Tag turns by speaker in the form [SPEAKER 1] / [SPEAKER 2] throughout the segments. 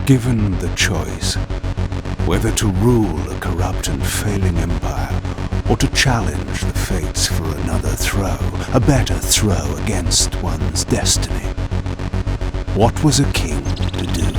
[SPEAKER 1] Given the choice, whether to rule a corrupt and failing empire, or to challenge the fates for another throw, a better throw against one's destiny, what was a king to do?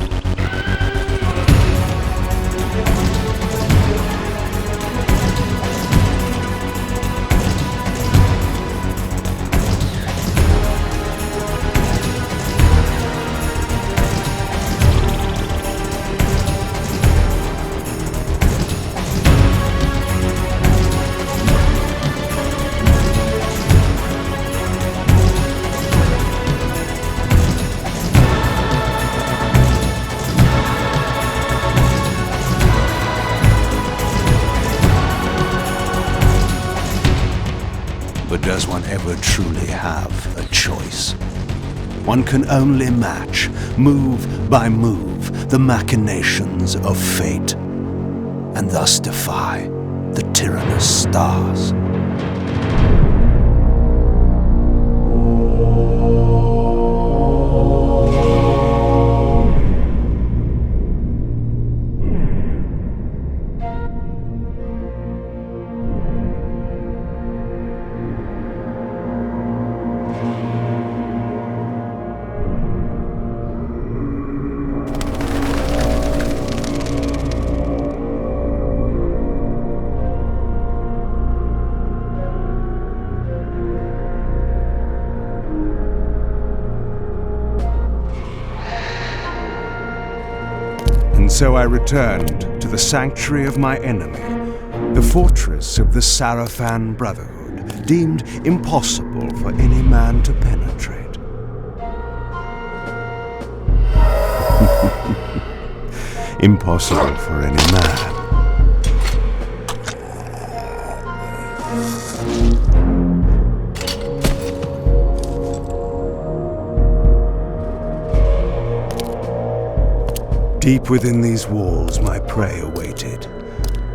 [SPEAKER 1] But does one ever truly have a choice? One can only match, move by move, the machinations of fate, and thus defy the tyrannous stars. And so I returned to the sanctuary of my enemy, the fortress of the Sarafan Brotherhood, deemed impossible for any man to penetrate. Impossible for any man. Deep within these walls my prey awaited.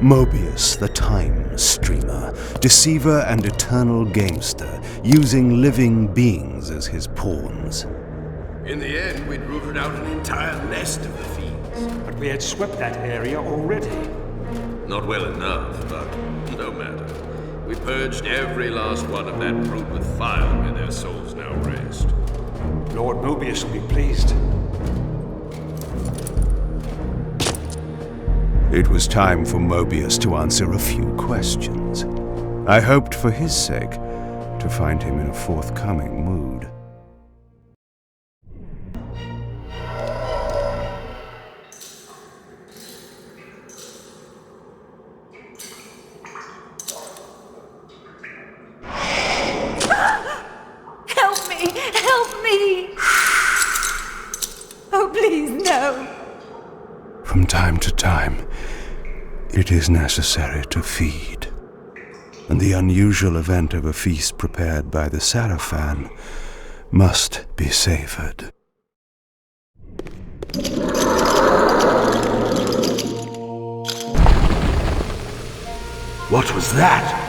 [SPEAKER 1] Mobius, the time streamer, deceiver and eternal gamester, using living beings as his pawns.
[SPEAKER 2] In the end, we'd rooted out an entire nest of the fiends.
[SPEAKER 3] But we had swept that area already.
[SPEAKER 2] Not well enough, but no matter. We purged every last one of that brood with fire, and their souls now rest.
[SPEAKER 3] Lord Mobius will be pleased.
[SPEAKER 1] It was time for Mobius to answer a few questions. I hoped for his sake to find him in a forthcoming mood.
[SPEAKER 4] Help me! Help me! Oh, please, no!
[SPEAKER 1] From time to time, it is necessary to feed. And the unusual event of a feast prepared by the Sarafan must be savored.
[SPEAKER 2] What was that?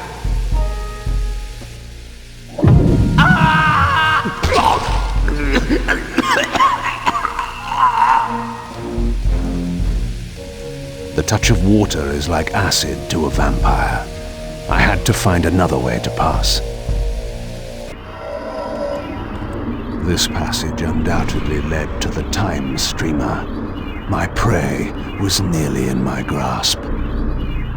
[SPEAKER 1] The touch of water is like acid to a vampire. I had to find another way to pass. This passage undoubtedly led to the time streamer. My prey was nearly in my grasp.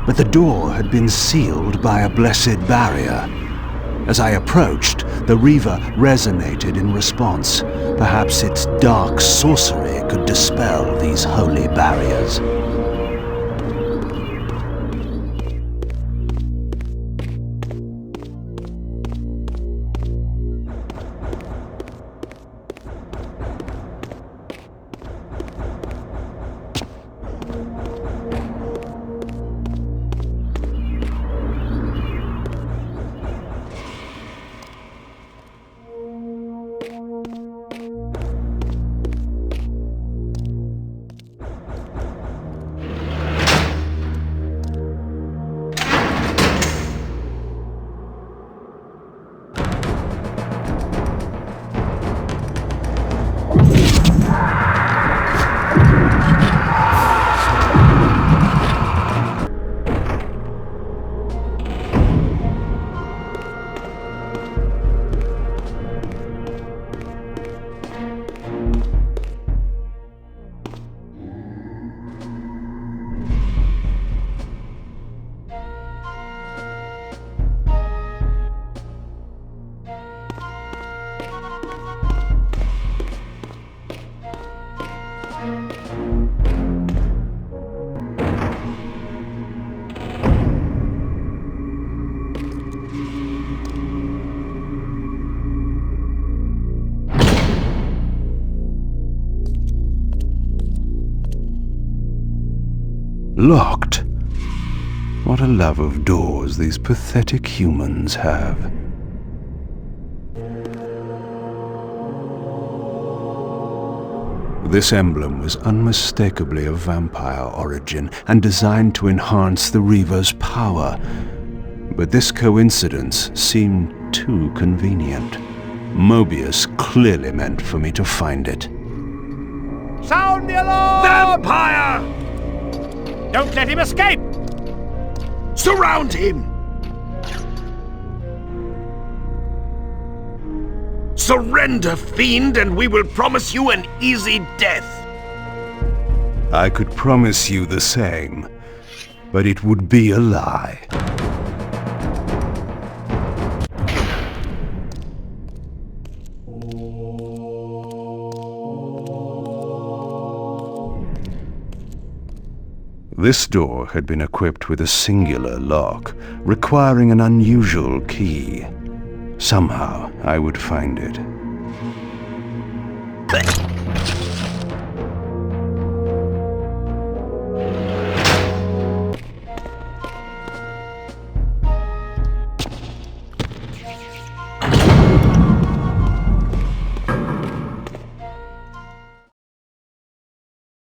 [SPEAKER 1] But the door had been sealed by a blessed barrier. As I approached, the Reaver resonated in response. Perhaps its dark sorcery could dispel these holy barriers. Locked. What a love of doors these pathetic humans have. This emblem was unmistakably of vampire origin and designed to enhance the Reaver's power. But this coincidence seemed too convenient. Mobius clearly meant for me to find it.
[SPEAKER 3] Sound the alarm!
[SPEAKER 2] Vampire!
[SPEAKER 3] Don't let him escape!
[SPEAKER 2] Surround him! Surrender, fiend, and we will promise you an easy death.
[SPEAKER 1] I could promise you the same, but it would be a lie. This door had been equipped with a singular lock, requiring an unusual key. Somehow, I would find it.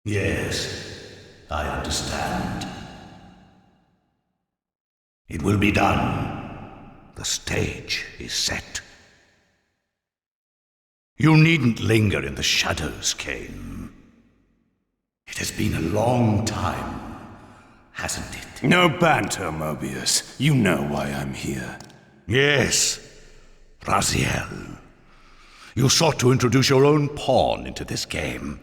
[SPEAKER 5] Yes, I understand. It will be done. The stage is set. You needn't linger in the shadows, Kain. It has been a long time, hasn't it?
[SPEAKER 1] No banter, Mobius. You know why I'm here.
[SPEAKER 5] Yes, Raziel. You sought to introduce your own pawn into this game,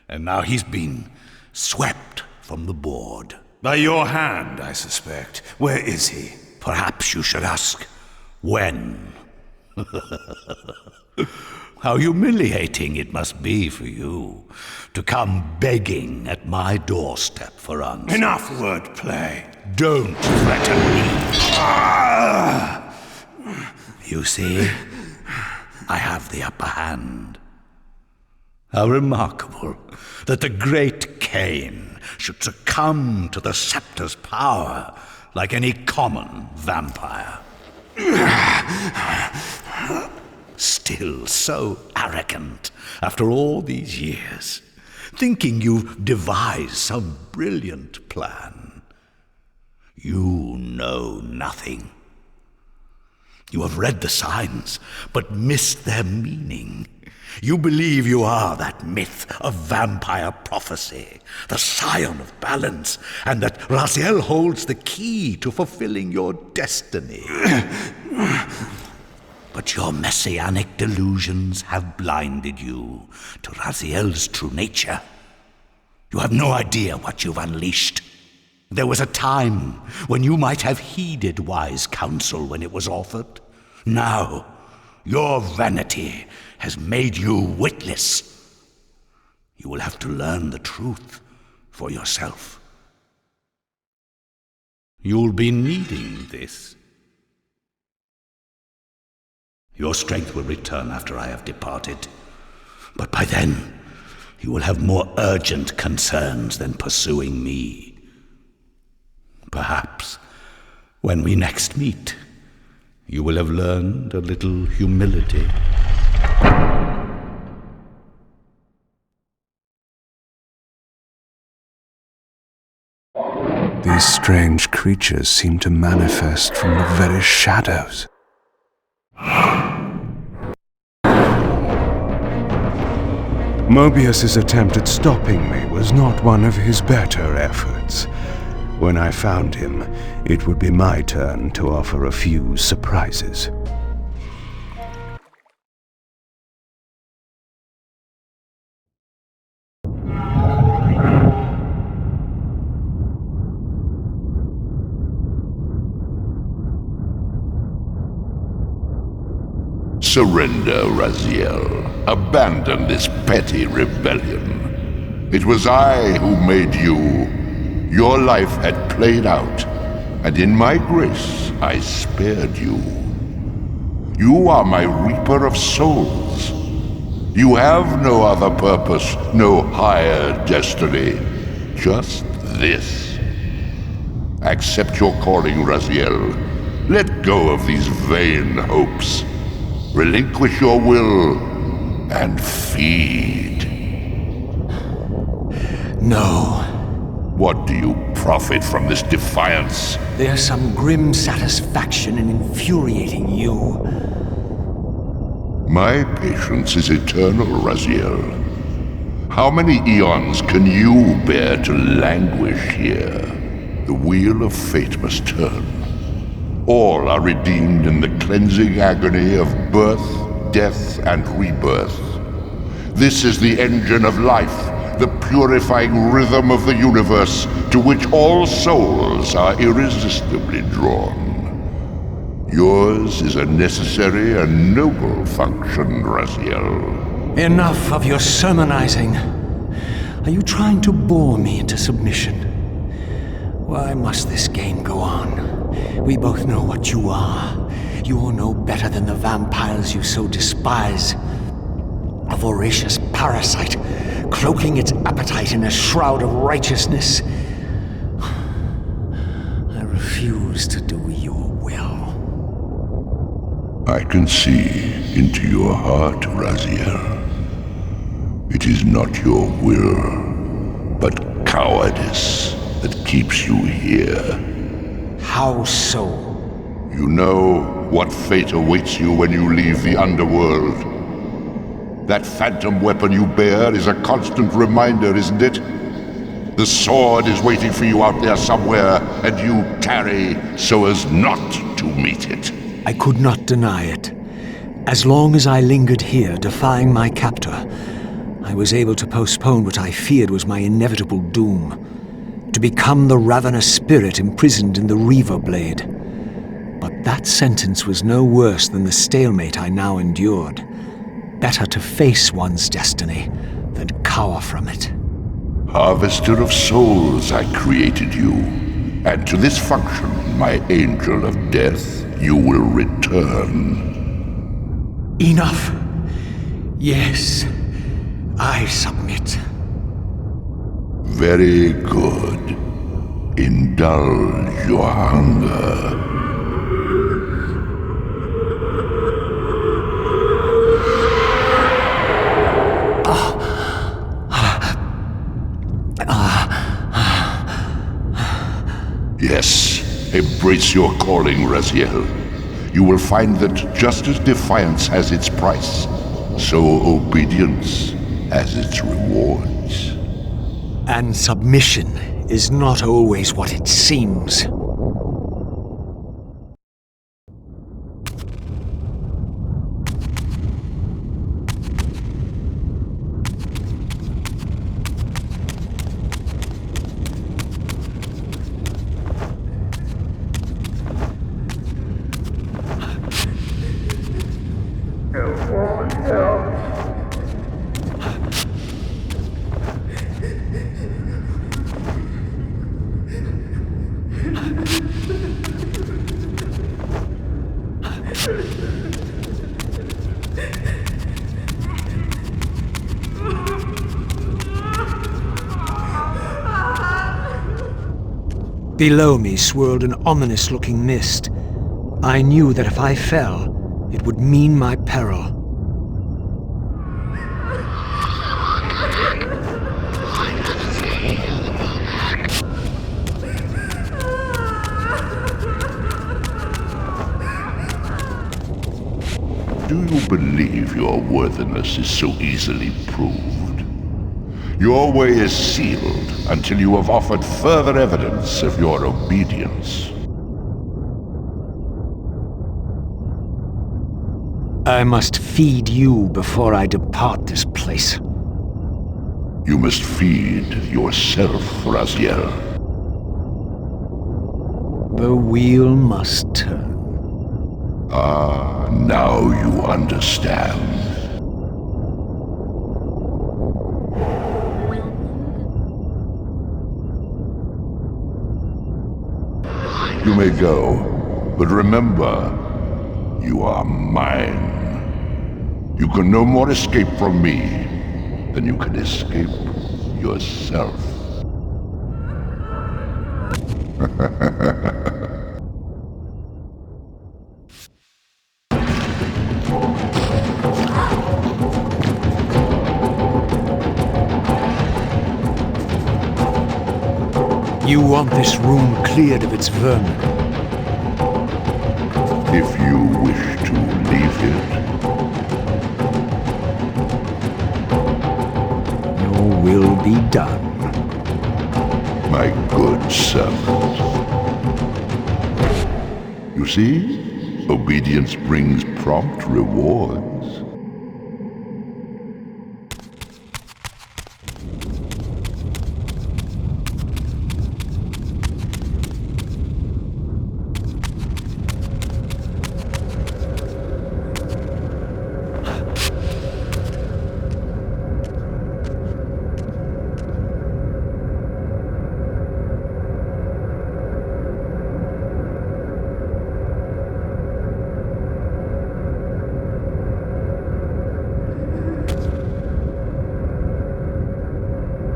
[SPEAKER 5] and now he's been swept from the board.
[SPEAKER 1] By your hand, I suspect. Where is he?
[SPEAKER 5] Perhaps you should ask, when? How humiliating it must be for you to come begging at my doorstep for answers.
[SPEAKER 1] Enough wordplay.
[SPEAKER 5] Don't threaten me. You see, I have the upper hand. How remarkable that the great Kain should succumb to the scepter's power like any common vampire. Still so arrogant after all these years, thinking you've devised some brilliant plan. You know nothing. You have read the signs, but missed their meaning. You believe you are that myth of vampire prophecy, the scion of balance, and that Raziel holds the key to fulfilling your destiny. But your messianic delusions have blinded you to Raziel's true nature. You have no idea what you've unleashed. There was a time when you might have heeded wise counsel when it was offered. Now, your vanity has made you witless. You will have to learn the truth for yourself. You'll be needing this. Your strength will return after I have departed, but by then you will have more urgent concerns than pursuing me. Perhaps when we next meet, you will have learned a little humility.
[SPEAKER 1] These strange creatures seem to manifest from the very shadows. Mobius's attempt at stopping me was not one of his better efforts. When I found him, it would be my turn to offer a few surprises.
[SPEAKER 6] Surrender, Raziel. Abandon this petty rebellion. It was I who made you. Your life had played out, and in my grace I spared you. You are my reaper of souls. You have no other purpose, no higher destiny. Just this. Accept your calling, Raziel. Let go of these vain hopes. Relinquish your will and feed.
[SPEAKER 1] No.
[SPEAKER 6] What do you profit from this defiance?
[SPEAKER 1] There's some grim satisfaction in infuriating you.
[SPEAKER 6] My patience is eternal, Raziel. How many eons can you bear to languish here? The wheel of fate must turn. All are redeemed in the cleansing agony of birth, death, and rebirth. This is the engine of life, the purifying rhythm of the universe to which all souls are irresistibly drawn. Yours is a necessary and noble function, Raziel.
[SPEAKER 1] Enough of your sermonizing. Are you trying to bore me into submission? Why must this game go on? We both know what you are. You're no better than the vampires you so despise. A voracious parasite, cloaking its appetite in a shroud of righteousness. I refuse to do your will.
[SPEAKER 6] I can see into your heart, Raziel. It is not your will, but cowardice that keeps you here.
[SPEAKER 1] How so?
[SPEAKER 6] You know what fate awaits you when you leave the underworld. That phantom weapon you bear is a constant reminder, isn't it? The sword is waiting for you out there somewhere, and you tarry so as not to meet it.
[SPEAKER 1] I could not deny it. As long as I lingered here, defying my captor, I was able to postpone what I feared was my inevitable doom. To become the ravenous spirit imprisoned in the Reaver Blade. But that sentence was no worse than the stalemate I now endured. Better to face one's destiny than cower from it.
[SPEAKER 6] Harvester of souls, I created you. And to this function, my angel of death, you will return.
[SPEAKER 1] Enough. Yes, I submit.
[SPEAKER 6] Very good. Indulge your hunger. Yes, embrace your calling, Raziel. You will find that just as defiance has its price, so obedience has its rewards.
[SPEAKER 1] And submission is not always what it seems. Below me swirled an ominous-looking mist. I knew that if I fell, it would mean my peril.
[SPEAKER 6] Do you believe your worthiness is so easily proved? Your way is sealed until you have offered further evidence of your obedience.
[SPEAKER 1] I must feed you before I depart this place.
[SPEAKER 6] You must feed yourself, Raziel.
[SPEAKER 1] The wheel must turn.
[SPEAKER 6] Ah, now you understand. You may go, but remember, you are mine. You can no more escape from me than you can escape yourself.
[SPEAKER 1] You want this room cleared of its vermin?
[SPEAKER 6] If you wish to leave it,
[SPEAKER 1] your will be done.
[SPEAKER 6] my good servant. You see, obedience brings prompt rewards.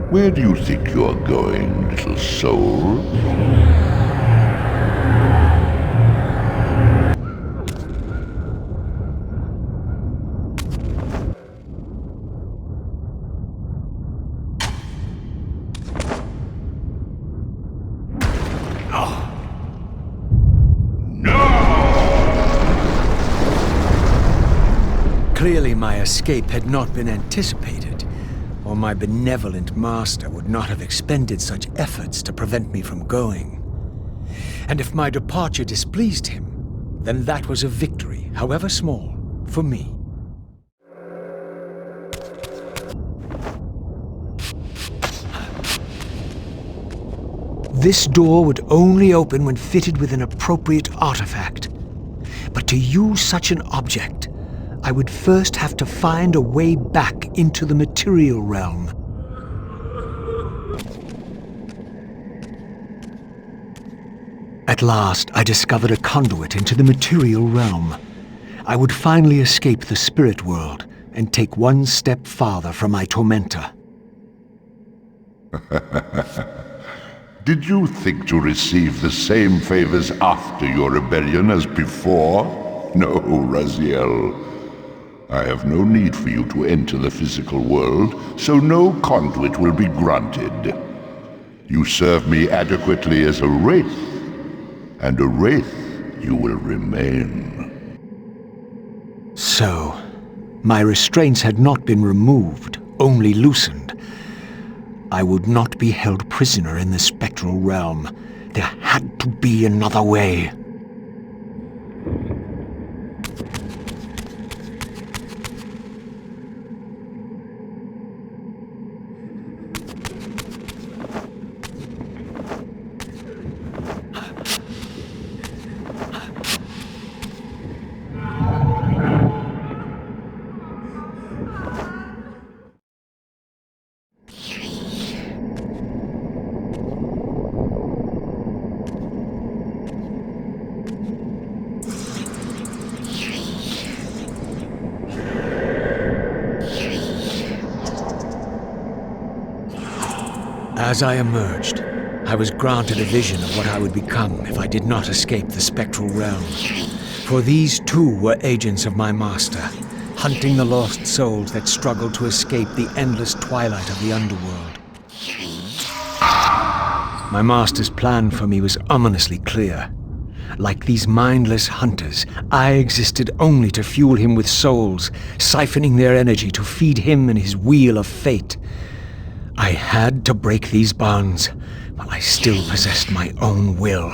[SPEAKER 6] Where do you think you're going, little soul?
[SPEAKER 1] Clearly my escape had not been anticipated, or my benevolent master would not have expended such efforts to prevent me from going. And if my departure displeased him, then that was a victory, however small, for me. This door would only open when fitted with an appropriate artifact. But to use such an object, I would first have to find a way back into the material realm. At last, I discovered a conduit into the material realm. I would finally escape the spirit world and take one step farther from my tormentor.
[SPEAKER 6] Did you think to receive the same favors after your rebellion as before? No, Raziel. I have no need for you to enter the physical world, so no conduit will be granted. You serve me adequately as a wraith, and a wraith you will remain.
[SPEAKER 1] So, my restraints had not been removed, only loosened. I would not be held prisoner in the spectral realm. There had to be another way. As I emerged, I was granted a vision of what I would become if I did not escape the spectral realm. For these too were agents of my master, hunting the lost souls that struggled to escape the endless twilight of the underworld. My master's plan for me was ominously clear. Like these mindless hunters, I existed only to fuel him with souls, siphoning their energy to feed him and his wheel of fate. I had to break these bonds, while I still possessed my own will.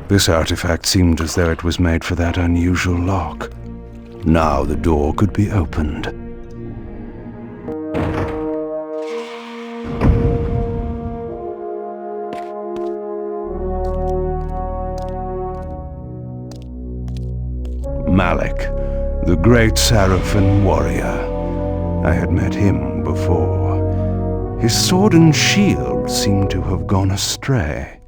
[SPEAKER 1] This artifact seemed as though it was made for that unusual lock. Now the door could be opened. Malik, the great Sarafan warrior. I had met him before. His sword and shield artifact seemed to have gone astray.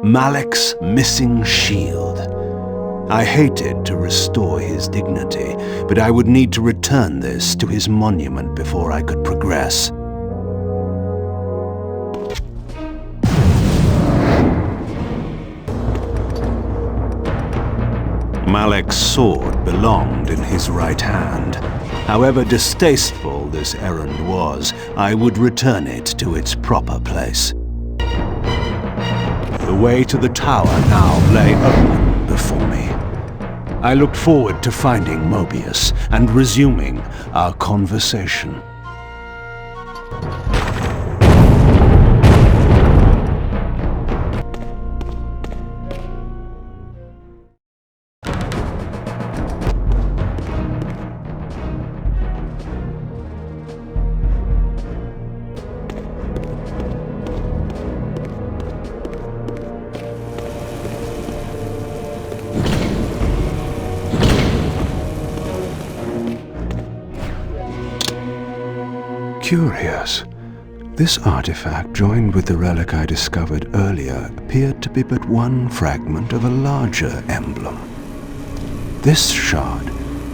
[SPEAKER 1] Malek's missing shield. I hated to restore his dignity, but I would need to return this to his monument before I could progress. Malek's sword belonged in his right hand. However distasteful this errand was, I would return it to its proper place. The way to the tower now lay open before me. I looked forward to finding Mobius and resuming our conversation. Curious. This artifact, joined with the relic I discovered earlier, appeared to be but one fragment of a larger emblem. This shard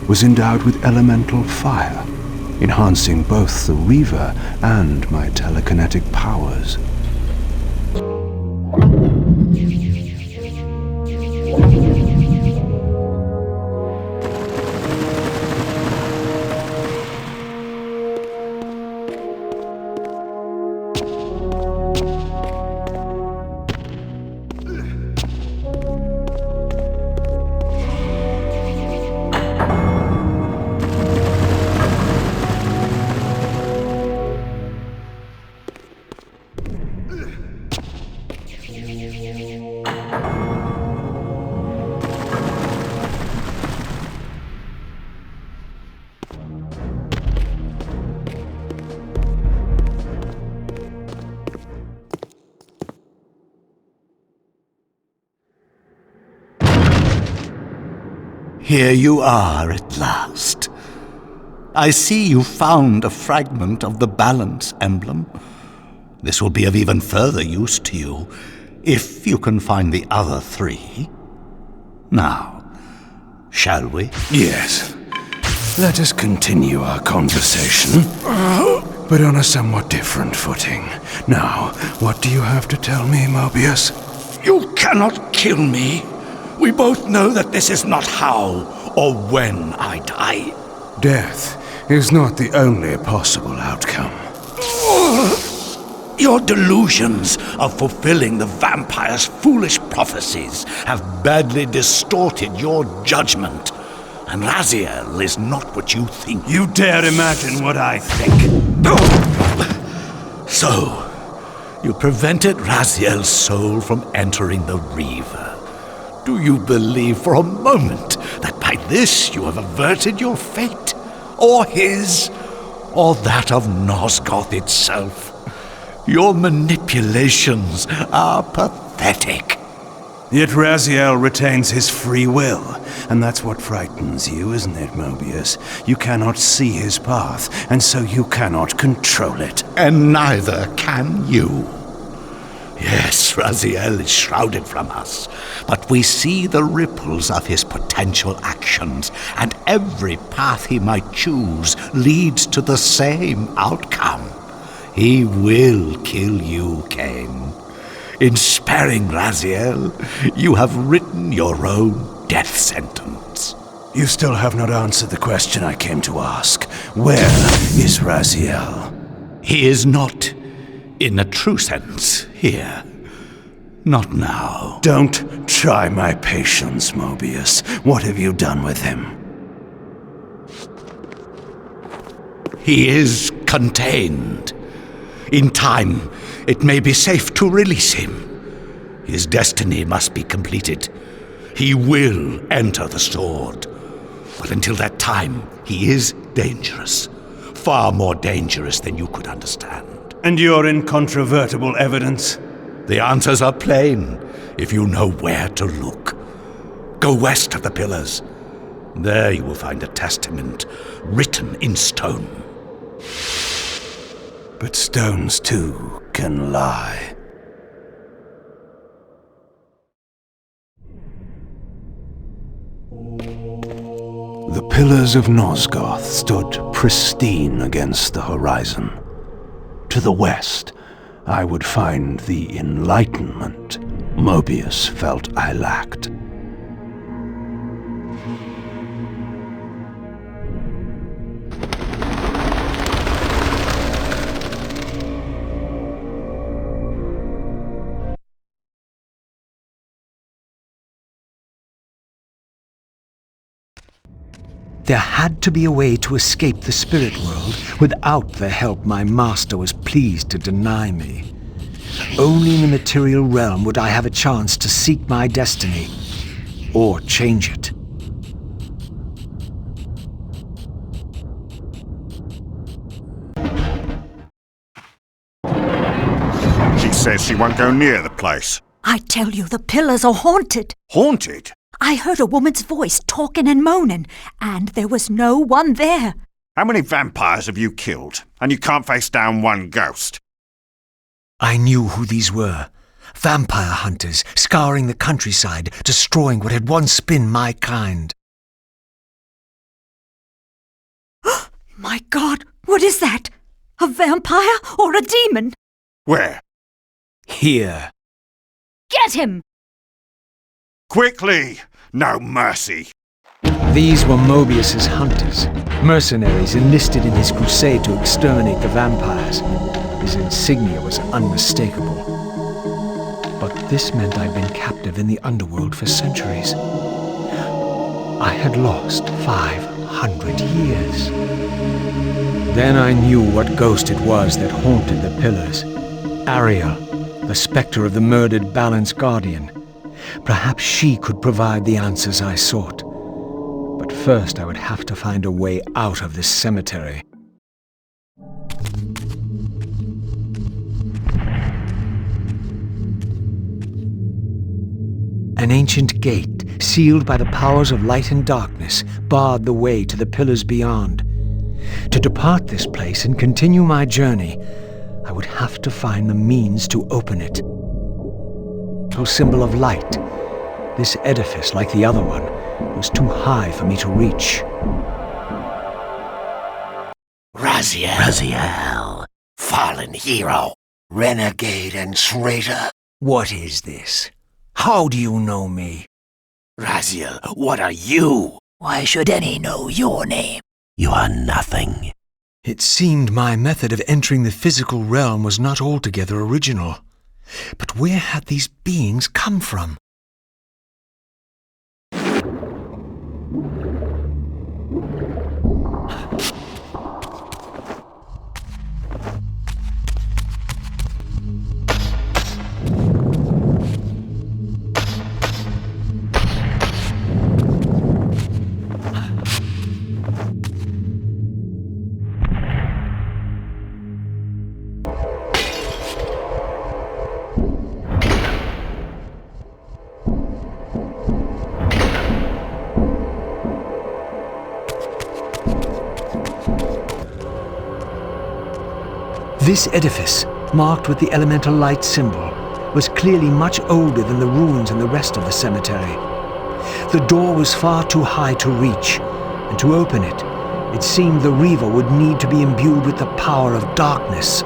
[SPEAKER 1] was endowed with elemental fire, enhancing both the Reaver and my telekinetic powers.
[SPEAKER 5] Here you are at last. I see you found a fragment of the balance emblem. This will be of even further use to you, if you can find the other three. Now, shall we?
[SPEAKER 1] Yes. Let us continue our conversation, but on a somewhat different footing. Now, what do you have to tell me, Mobius?
[SPEAKER 5] You cannot kill me. We both know that this is not how or when I die.
[SPEAKER 1] Death is not the only possible outcome.
[SPEAKER 5] Your delusions of fulfilling the vampire's foolish prophecies have badly distorted your judgment. And Raziel is not what you think.
[SPEAKER 1] You dare imagine what I think.
[SPEAKER 5] So, you prevented Raziel's soul from entering the Reaver. Do you believe for a moment that by this you have averted your fate? Or his? Or that of Nosgoth itself? Your manipulations are pathetic.
[SPEAKER 1] Yet Raziel retains his free will, and that's what frightens you, isn't it, Mobius? You cannot see his path, and so you cannot control it.
[SPEAKER 5] And neither can you. Yes, Raziel is shrouded from us, but we see the ripples of his potential actions, and every path he might choose leads to the same outcome. He will kill you, Kain. In sparing Raziel, you have written your own death sentence.
[SPEAKER 1] You still have not answered the question I came to ask. Where is Raziel?
[SPEAKER 5] He is not, in a true sense, here. Not now.
[SPEAKER 1] Don't try my patience, Mobius. What have you done with him?
[SPEAKER 5] He is contained. In time, it may be safe to release him. His destiny must be completed. He will enter the sword. But until that time, he is dangerous. Far more dangerous than you could understand.
[SPEAKER 1] And your incontrovertible evidence?
[SPEAKER 5] The answers are plain, if you know where to look. Go west of the pillars. There you will find a testament written in stone.
[SPEAKER 1] But stones too can lie. The pillars of Nosgoth stood pristine against the horizon. To the west, I would find the enlightenment Mobius felt I lacked.
[SPEAKER 7] There had to be a way to escape the spirit world without the help my master was pleased to deny me. Only in the material realm would I have a chance to seek my destiny, or change it.
[SPEAKER 3] She says she won't go near the place.
[SPEAKER 4] I tell you, the pillars are haunted.
[SPEAKER 3] Haunted?
[SPEAKER 4] I heard a woman's voice talking and moaning, and there was no one there.
[SPEAKER 3] How many vampires have you killed? And you can't face down one ghost.
[SPEAKER 7] I knew who these were. Vampire hunters, scouring the countryside, destroying what had once been my kind.
[SPEAKER 4] My God, what is that? A vampire or a demon?
[SPEAKER 3] Where?
[SPEAKER 7] Here.
[SPEAKER 4] Get him!
[SPEAKER 3] Quickly! No mercy!
[SPEAKER 7] These were Mobius's hunters, mercenaries enlisted in his crusade to exterminate the vampires. His insignia was unmistakable. But this meant I'd been captive in the underworld for centuries. I had lost 500 years. Then I knew what ghost it was that haunted the pillars. Ariel, the spectre of the murdered Balan's guardian. Perhaps she could provide the answers I sought. But first I would have to find a way out of this cemetery. An ancient gate, sealed by the powers of light and darkness, barred the way to the pillars beyond. To depart this place and continue my journey, I would have to find the means to open it. A symbol of light, this edifice, like the other one, was too high for me to reach.
[SPEAKER 8] Raziel, fallen hero, renegade and traitor.
[SPEAKER 7] What is this? How do you know me?
[SPEAKER 8] Raziel, what are you? Why should any know your name? You are nothing.
[SPEAKER 7] It seemed my method of entering the physical realm was not altogether original. But where had these beings come from? This edifice, marked with the elemental light symbol, was clearly much older than the ruins in the rest of the cemetery. The door was far too high to reach, and to open it, it seemed the Reaver would need to be imbued with the power of darkness.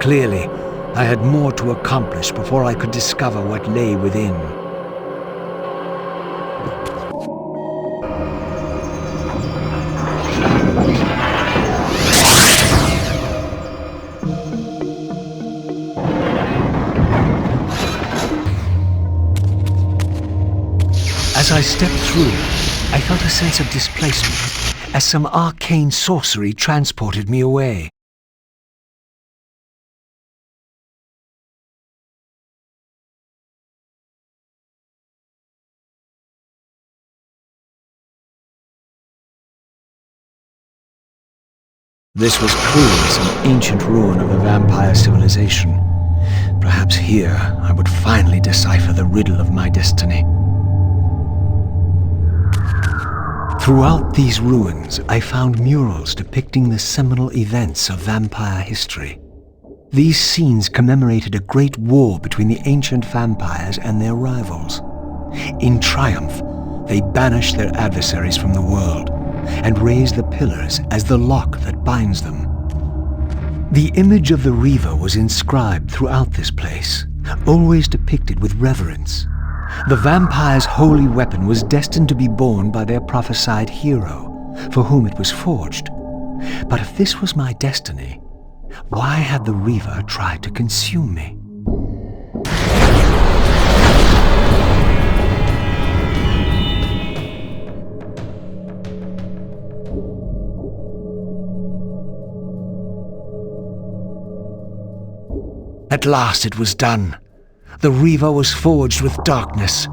[SPEAKER 7] Clearly, I had more to accomplish before I could discover what lay within. As I stepped through, I felt a sense of displacement, as some arcane sorcery transported me away. This was clearly some ancient ruin of a vampire civilization. Perhaps here I would finally decipher the riddle of my destiny. Throughout these ruins, I found murals depicting the seminal events of vampire history. These scenes commemorated a great war between the ancient vampires and their rivals. In triumph, they banished their adversaries from the world and raised the pillars as the lock that binds them. The image of the Reaver was inscribed throughout this place, always depicted with reverence. The vampire's holy weapon was destined to be borne by their prophesied hero, for whom it was forged. But if this was my destiny, why had the Reaver tried to consume me? At last it was done. The Reaver was forged with darkness.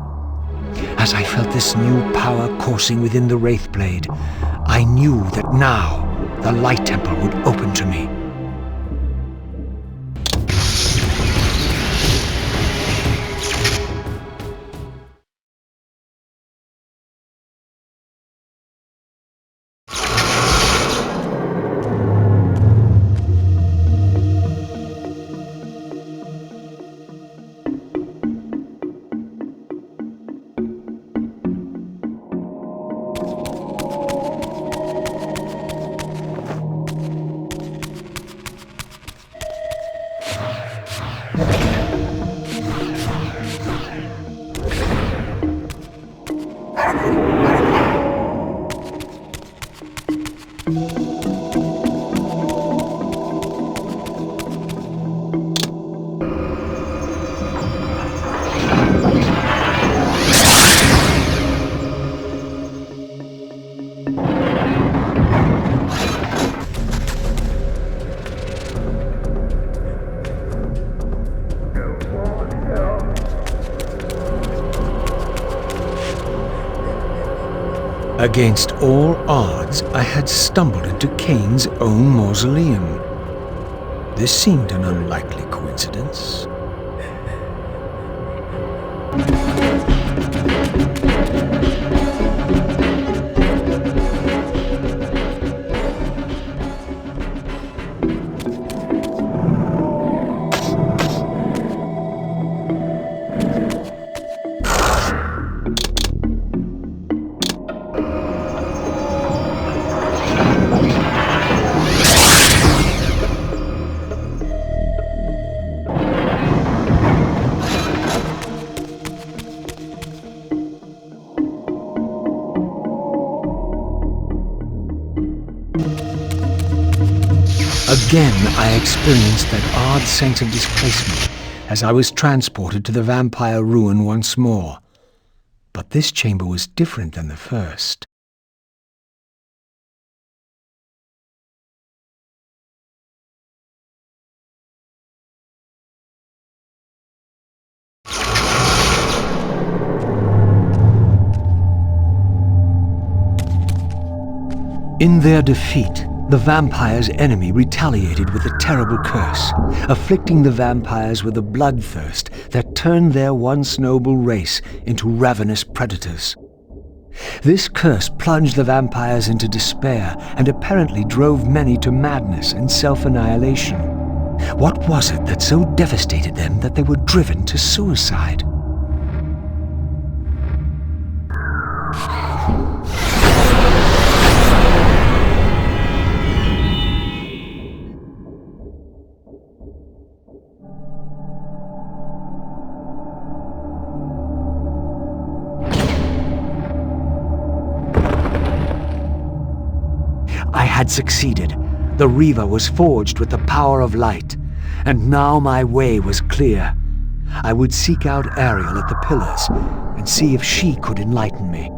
[SPEAKER 7] As I felt this new power coursing within the Wraithblade, I knew that now the Light Temple would open to me. Against all odds, I had stumbled into Kain's own mausoleum. This seemed an unlikely coincidence. Again, I experienced that odd sense of displacement as I was transported to the vampire ruin once more. But this chamber was different than the first. In their defeat, the vampire's enemy retaliated with a terrible curse, afflicting the vampires with a bloodthirst that turned their once noble race into ravenous predators. This curse plunged the vampires into despair and apparently drove many to madness and self-annihilation. What was it that so devastated them that they were driven to suicide? I had succeeded. The Reaver was forged with the power of light, and now my way was clear. I would seek out Ariel at the pillars and see if she could enlighten me.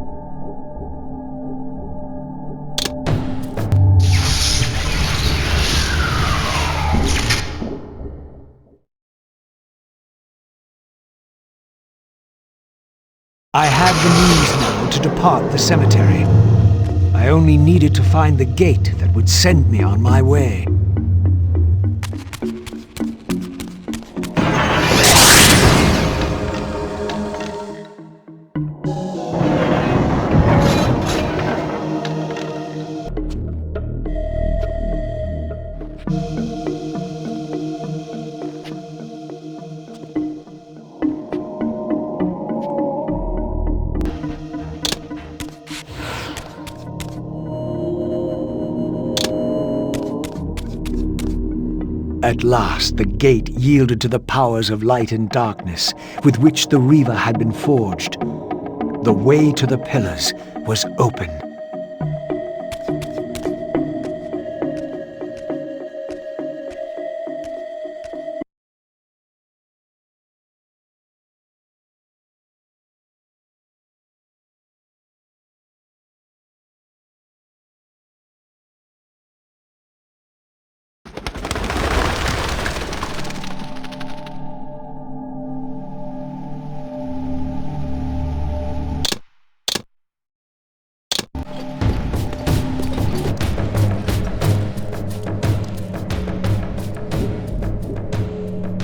[SPEAKER 7] I had the means now to depart the cemetery. I only needed to find the gate that would send me on my way. At last, the gate yielded to the powers of light and darkness with which the Reaver had been forged. The way to the pillars was open.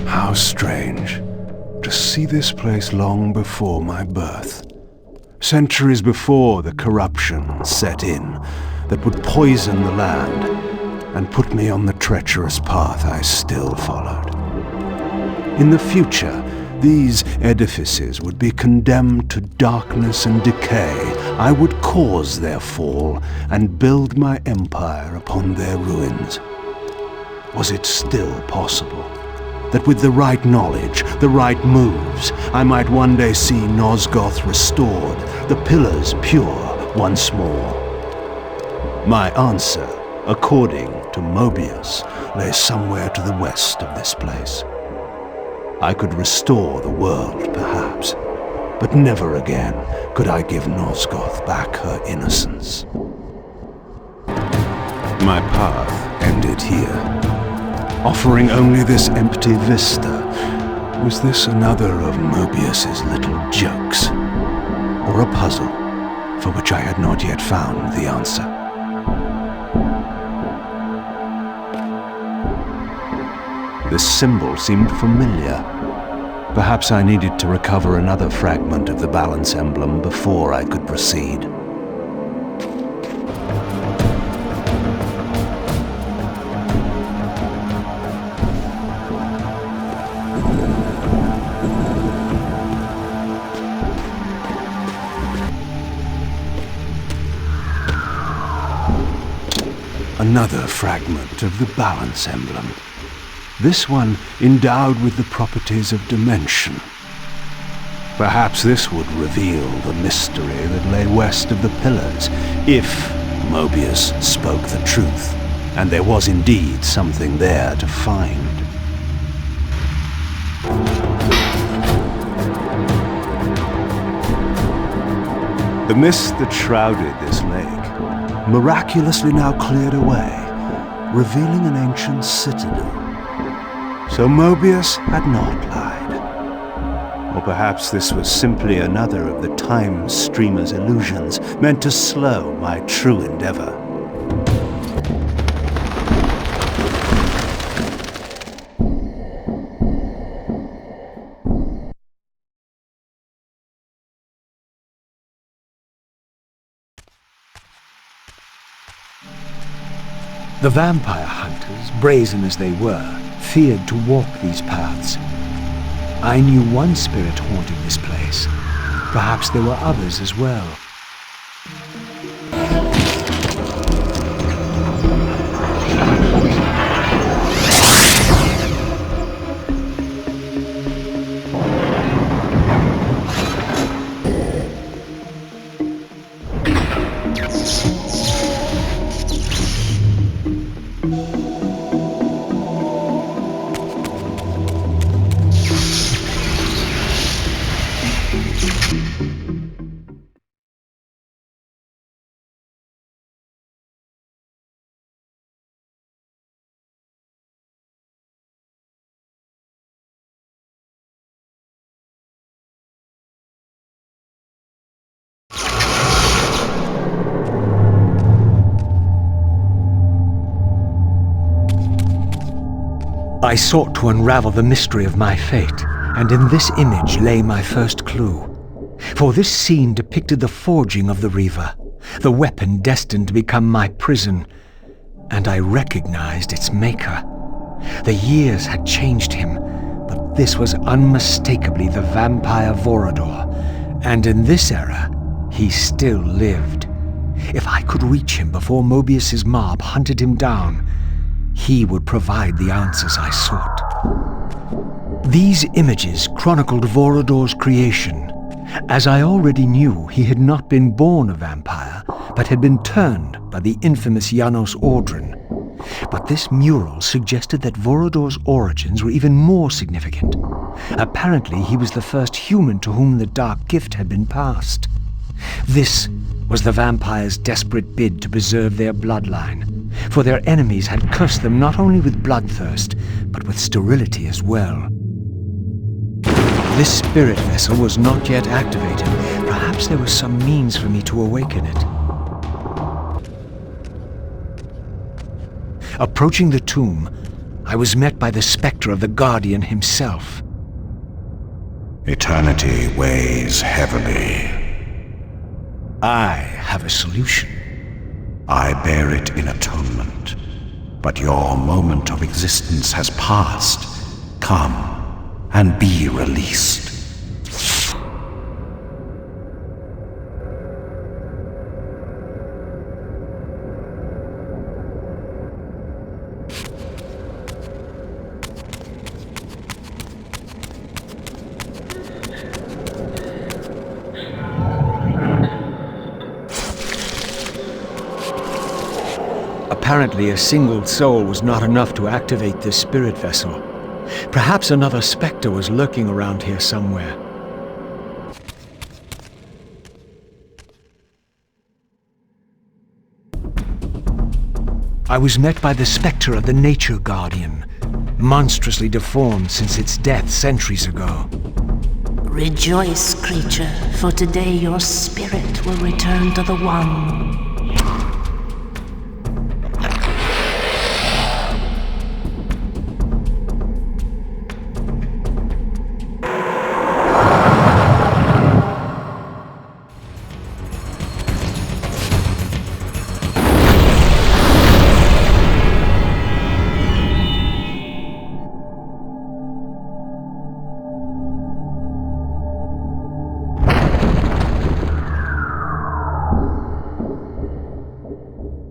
[SPEAKER 1] How strange to see this place long before my birth. Centuries before the corruption set in that would poison the land and put me on the treacherous path I still followed. In the future, these edifices would be condemned to darkness and decay. I would cause their fall and build my empire upon their ruins. Was it still possible that with the right knowledge, the right moves, I might one day see Nosgoth restored, the pillars pure once more? My answer, according to Mobius, lay somewhere to the west of this place. I could restore the world, perhaps, but never again could I give Nosgoth back her innocence. My path ended here, offering only this empty vista. Was this another of Mobius's little jokes? Or a puzzle for which I had not yet found the answer? This symbol seemed familiar. Perhaps I needed to recover another fragment of the balance emblem before I could proceed. Another fragment of the balance emblem. This one endowed with the properties of dimension. Perhaps this would reveal the mystery that lay west of the pillars, if Mobius spoke the truth, and there was indeed something there to find. The mist that shrouded this lake miraculously now cleared away, revealing an ancient citadel. So Mobius had not lied. Or perhaps this was simply another of the time streamer's illusions, meant to slow my true endeavor.
[SPEAKER 7] The vampire hunters, brazen as they were, feared to walk these paths. I knew one spirit haunting this place. Perhaps there were others as well. I sought to unravel the mystery of my fate, and in this image lay my first clue. For this scene depicted the forging of the Reaver, the weapon destined to become my prison, and I recognized its maker. The years had changed him, but this was unmistakably the vampire Vorador, and in this era, he still lived. If I could reach him before Mobius's mob hunted him down, he would provide the answers I sought. These images chronicled Vorador's creation. As I already knew, he had not been born a vampire, but had been turned by the infamous Janos Audron. But this mural suggested that Vorador's origins were even more significant. Apparently, he was the first human to whom the dark gift had been passed. This was the vampires' desperate bid to preserve their bloodline, for their enemies had cursed them not only with bloodthirst, but with sterility as well. This spirit vessel was not yet activated. Perhaps there was some means for me to awaken it. Approaching the tomb, I was met by the specter of the Guardian himself.
[SPEAKER 1] Eternity weighs heavily.
[SPEAKER 7] I have a solution.
[SPEAKER 1] I bear it in atonement. But your moment of existence has passed. Come and be released.
[SPEAKER 7] Apparently, a single soul was not enough to activate this spirit vessel. Perhaps another specter was lurking around here somewhere. I was met by the specter of the Nature Guardian, monstrously deformed since its death centuries ago.
[SPEAKER 9] Rejoice, creature, for today your spirit will return to the One.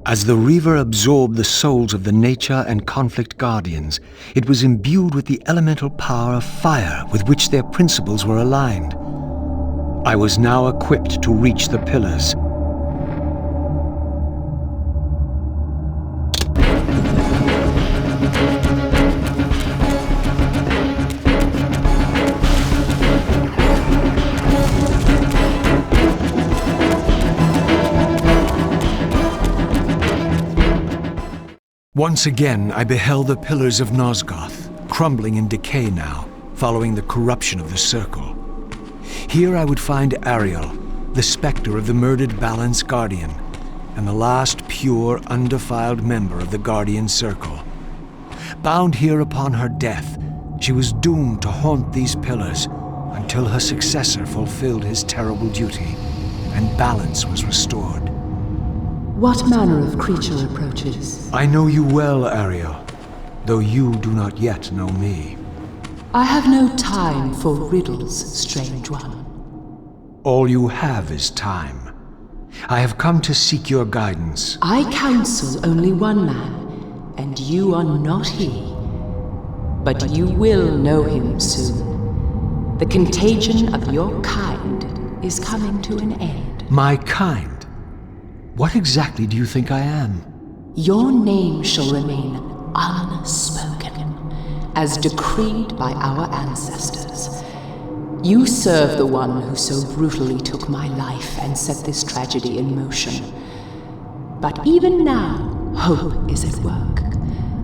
[SPEAKER 7] As the Reaver absorbed the souls of the Nature and Conflict Guardians, it was imbued with the elemental power of fire with which their principles were aligned. I was now equipped to reach the pillars. Once again, I beheld the pillars of Nosgoth, crumbling in decay now, following the corruption of the Circle. Here I would find Ariel, the specter of the murdered Balance Guardian, and the last pure, undefiled member of the Guardian Circle. Bound here upon her death, she was doomed to haunt these pillars until her successor fulfilled his terrible duty, and balance was restored.
[SPEAKER 10] What manner of creature approaches?
[SPEAKER 7] I know you well, Ariel, though you do not yet know me.
[SPEAKER 10] I have no time for riddles, strange one.
[SPEAKER 7] All you have is time. I have come to seek your guidance.
[SPEAKER 10] I counsel only one man, and you are not he. But you will know him soon. The contagion of your kind is coming to an end.
[SPEAKER 7] My kind? What exactly do you think I am?
[SPEAKER 10] Your name shall remain unspoken, as decreed by our ancestors. You serve the one who so brutally took my life and set this tragedy in motion. But even now, hope is at work.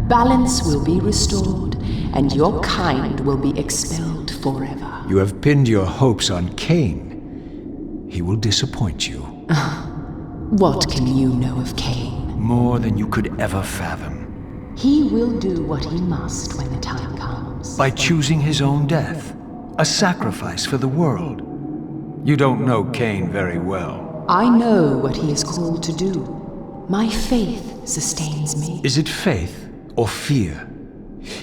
[SPEAKER 10] Balance will be restored, and your kind will be expelled forever.
[SPEAKER 7] You have pinned your hopes on Kain. He will disappoint you.
[SPEAKER 10] What can you know of Kain?
[SPEAKER 7] More than you could ever fathom.
[SPEAKER 10] He will do what he must when the time comes.
[SPEAKER 7] By choosing his own death. A sacrifice for the world. You don't know Kain very well.
[SPEAKER 10] I know what he is called to do. My faith sustains me.
[SPEAKER 7] Is it faith or fear?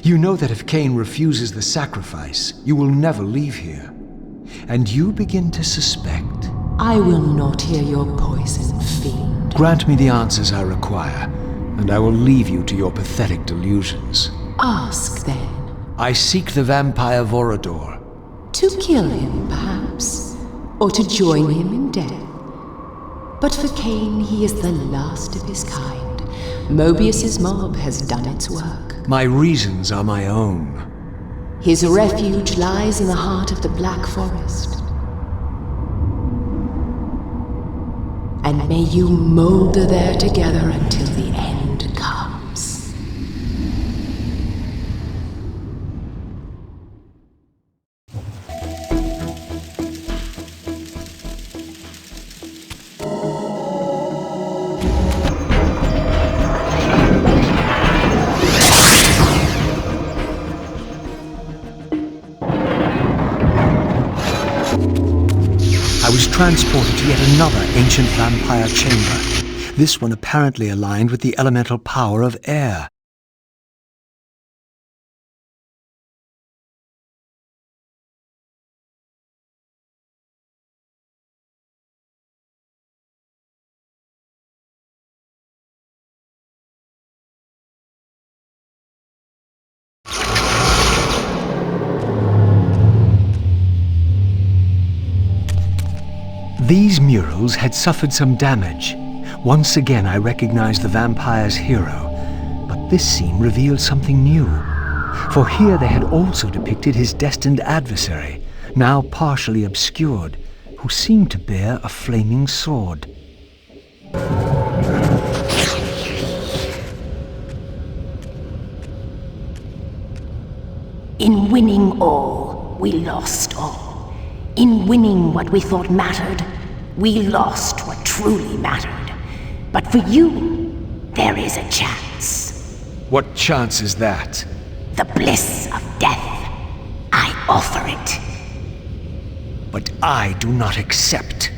[SPEAKER 7] You know that if Kain refuses the sacrifice, you will never leave here. And you begin to suspect.
[SPEAKER 10] I will not hear your poison, fiend.
[SPEAKER 7] Grant me the answers I require, and I will leave you to your pathetic delusions.
[SPEAKER 10] Ask, then.
[SPEAKER 7] I seek the vampire Vorador.
[SPEAKER 10] To kill him, perhaps, or to join him in death. But for Kain, he is the last of his kind. Mobius's mob has done its work.
[SPEAKER 7] My reasons are my own.
[SPEAKER 10] His refuge lies in the heart of the Black Forest. And may you molder there together until the end comes.
[SPEAKER 7] I was transported to yet another ancient vampire chamber, this one apparently aligned with the elemental power of air. These murals had suffered some damage. Once again I recognized the vampire's hero, but this scene revealed something new. For here they had also depicted his destined adversary, now partially obscured, who seemed to bear a flaming sword.
[SPEAKER 9] In winning all, we lost all. In winning what we thought mattered, we lost what truly mattered. But for you, there is a chance.
[SPEAKER 7] What chance is that?
[SPEAKER 9] The bliss of death. I offer it.
[SPEAKER 7] But I do not accept.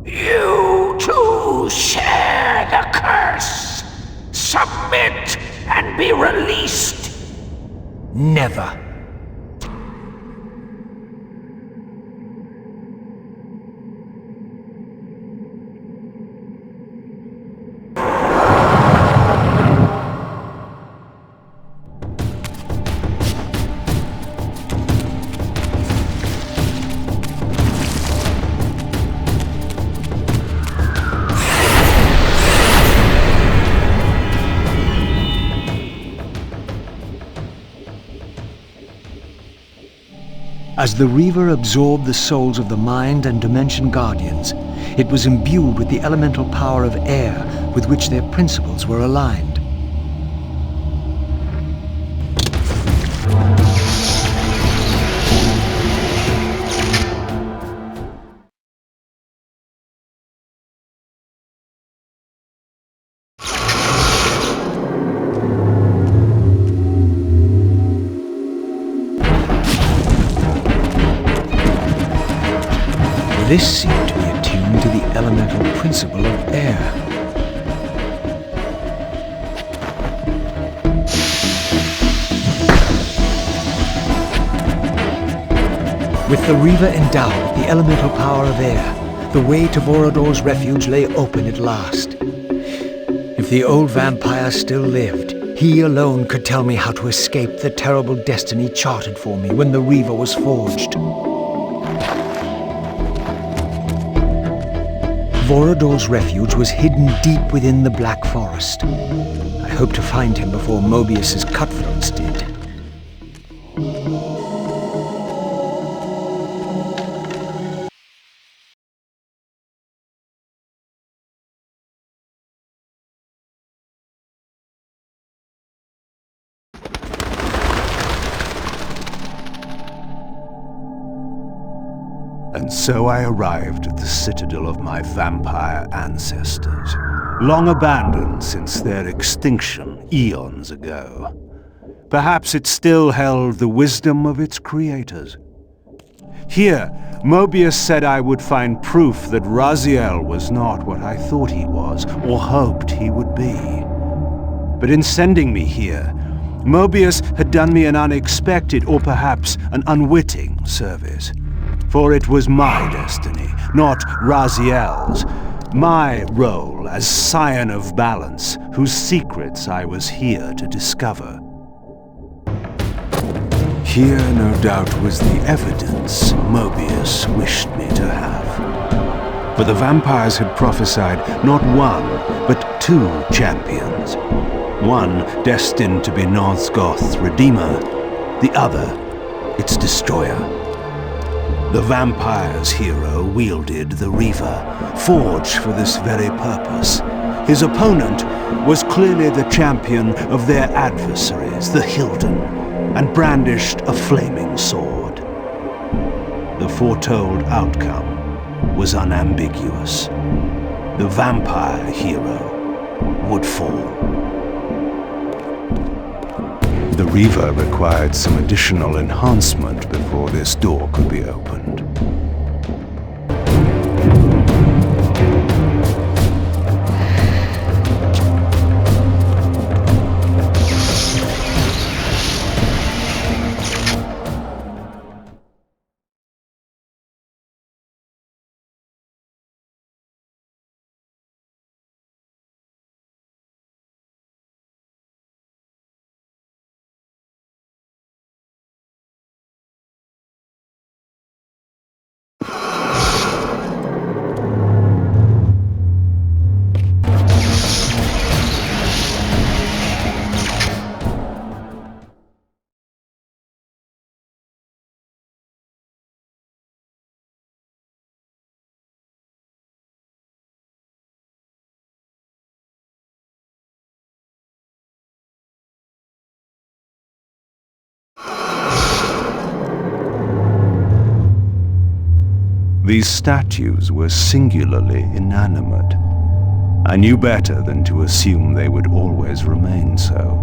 [SPEAKER 8] You too share the curse. Submit and be released.
[SPEAKER 7] Never. As the Reaver absorbed the souls of the Mind and Dimension Guardians, it was imbued with the elemental power of air with which their principles were aligned. This seemed to be attuned to the elemental principle of air. With the Reaver endowed with the elemental power of air, the way to Vorador's refuge lay open at last. If the old vampire still lived, he alone could tell me how to escape the terrible destiny charted for me when the Reaver was forged. Vorador's refuge was hidden deep within the Black Forest. I hoped to find him before Mobius's cutthroats did.
[SPEAKER 1] And so I arrived at the citadel of my vampire ancestors, long abandoned since their extinction eons ago. Perhaps it still held the wisdom of its creators. Here, Mobius said I would find proof that Raziel was not what I thought he was, or hoped he would be. But in sending me here, Mobius had done me an unexpected, or perhaps an unwitting service. For it was my destiny, not Raziel's, my role as Scion of Balance, whose secrets I was here to discover. Here, no doubt, was the evidence Mobius wished me to have. For the vampires had prophesied not one, but two champions. One destined to be Nosgoth's redeemer, the other its destroyer. The vampire's hero wielded the Reaver, forged for this very purpose. His opponent was clearly the champion of their adversaries, the Hilden, and brandished a flaming sword. The foretold outcome was unambiguous. The vampire hero would fall. The Reaver required some additional enhancement before this door could be opened. These statues were singularly inanimate. I knew better than to assume they would always remain so.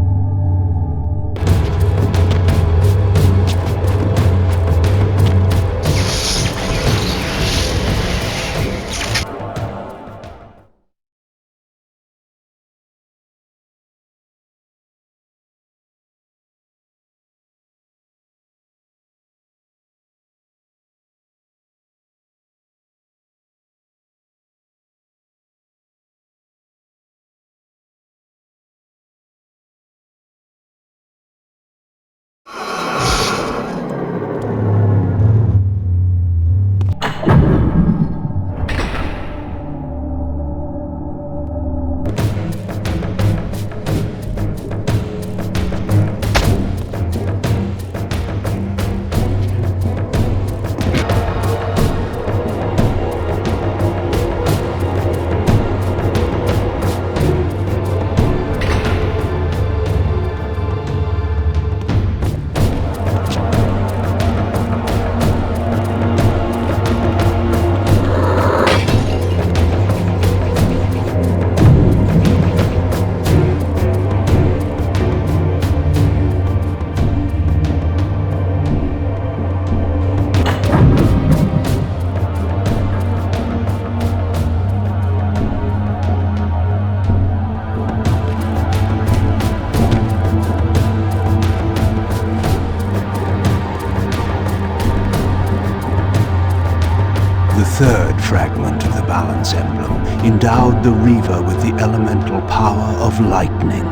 [SPEAKER 1] The third fragment of the Balance Emblem endowed the Reaver with the elemental power of lightning.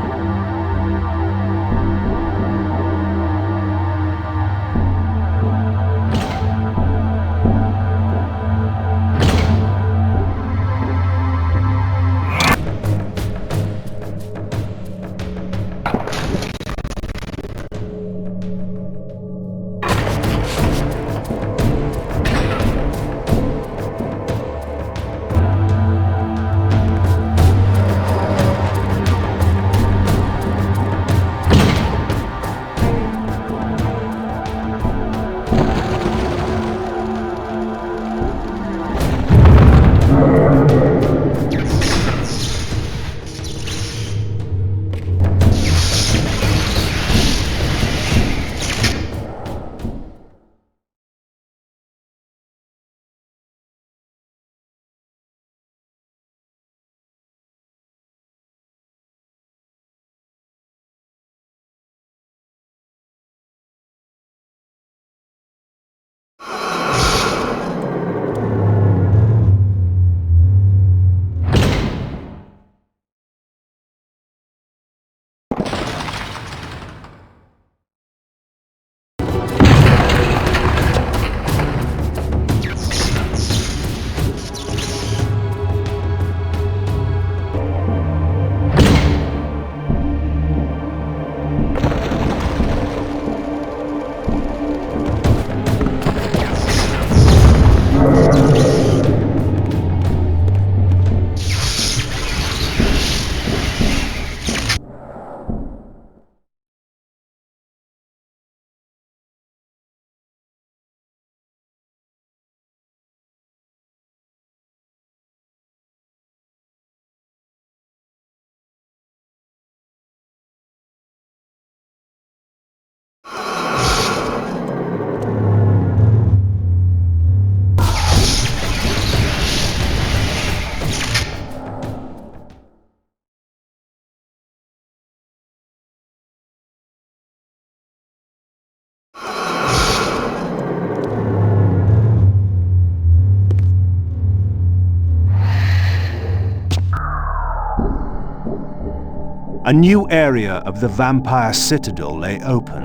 [SPEAKER 1] A new area of the vampire citadel lay open.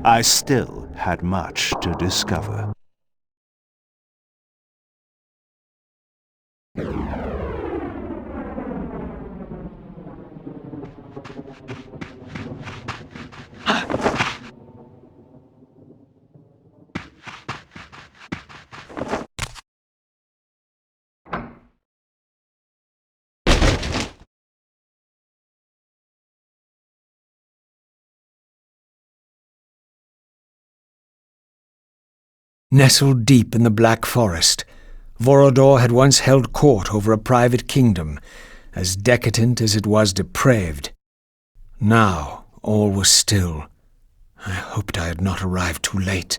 [SPEAKER 1] I still had much to discover.
[SPEAKER 7] Nestled deep in the Black Forest, Vorodor had once held court over a private kingdom, as decadent as it was depraved. Now all was still. I hoped I had not arrived too late.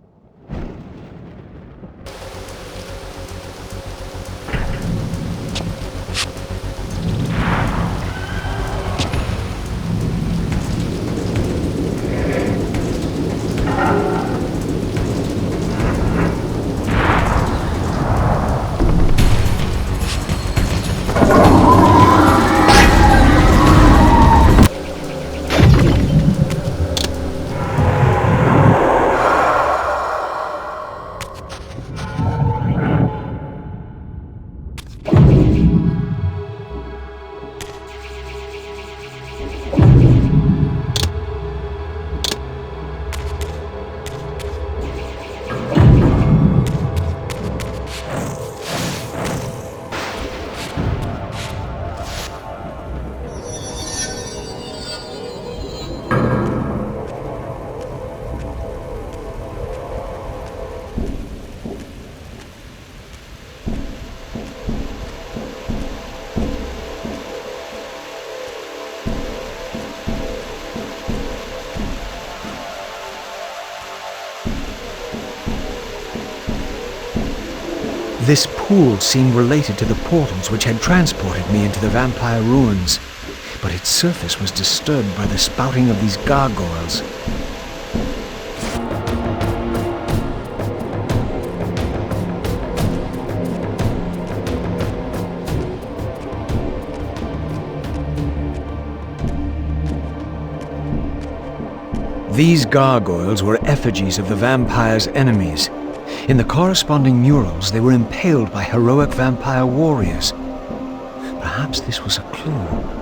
[SPEAKER 7] This pool seemed related to the portals which had transported me into the vampire ruins, but its surface was disturbed by the spouting of these gargoyles. These gargoyles were effigies of the vampire's enemies. In the corresponding murals, they were impaled by heroic vampire warriors. Perhaps this was a clue.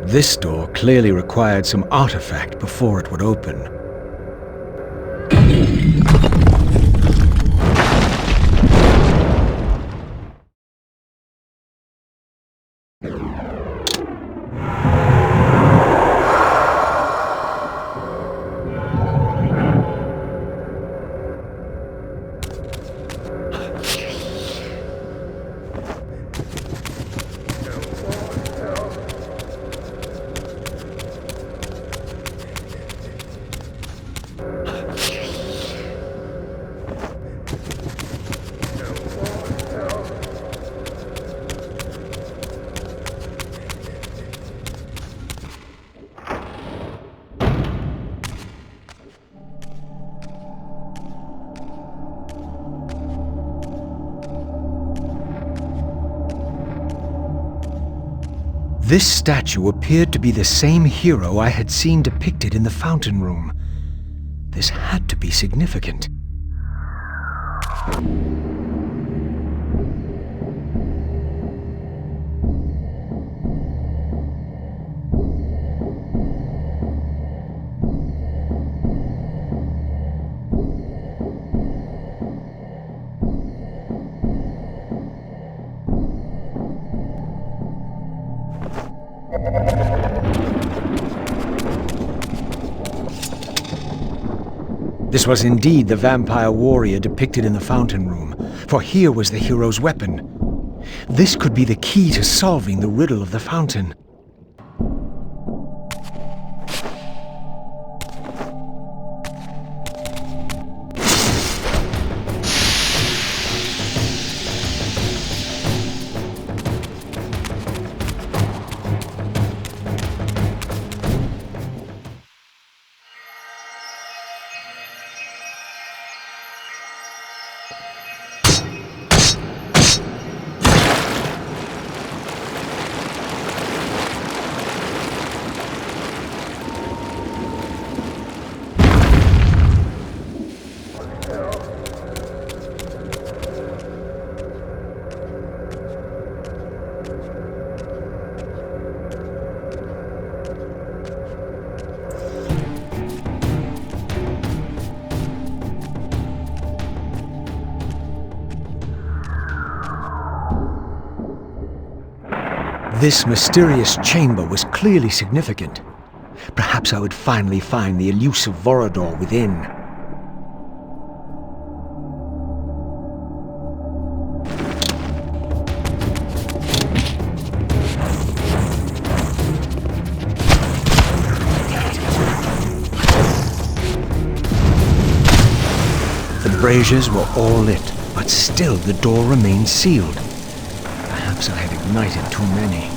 [SPEAKER 7] This door clearly required some artifact before it would open. This statue appeared to be the same hero I had seen depicted in the fountain room. This had to be significant. This was indeed the vampire warrior depicted in the fountain room, for here was the hero's weapon. This could be the key to solving the riddle of the fountain. This mysterious chamber was clearly significant. Perhaps I would finally find the elusive Vorador within. The braziers were all lit, but still the door remained sealed. Perhaps I had ignited too many.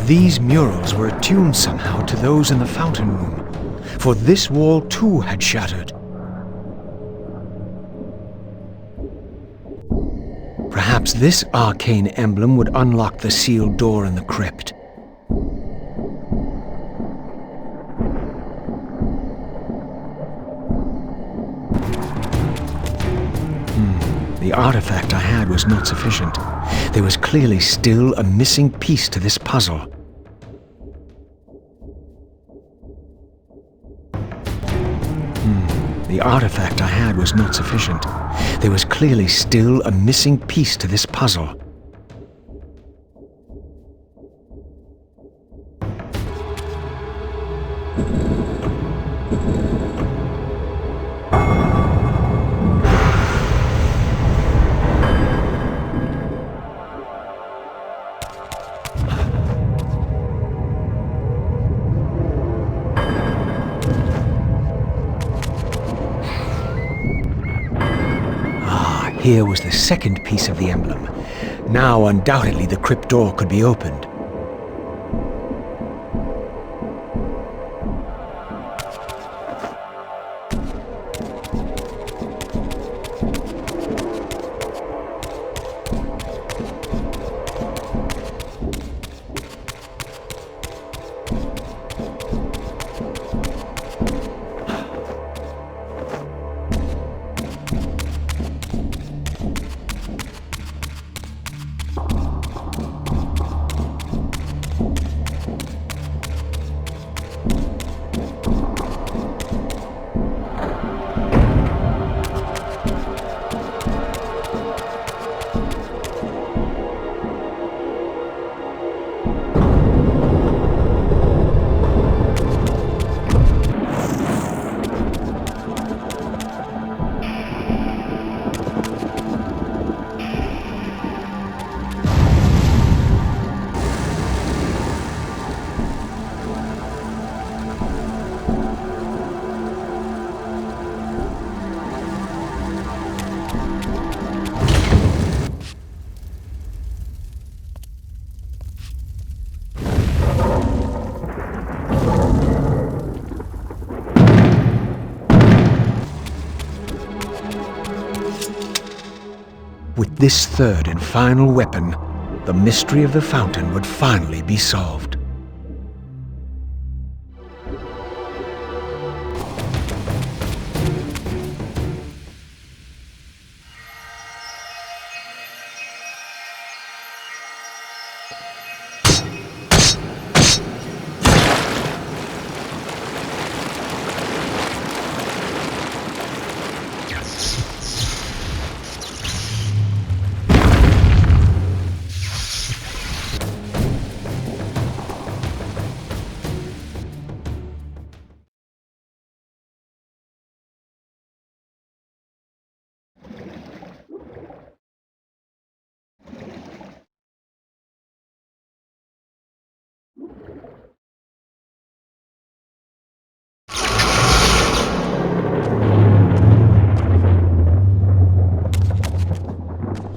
[SPEAKER 7] These murals were attuned somehow to those in the fountain room, for this wall too had shattered. Perhaps this arcane emblem would unlock the sealed door in the crypt. The artifact I had was not sufficient. There was clearly still a missing piece to this puzzle. The artifact I had was not sufficient. There was clearly still a missing piece to this puzzle. Here was the second piece of the emblem. Now, undoubtedly, the crypt door could be opened. With this third and final weapon, the mystery of the fountain would finally be solved.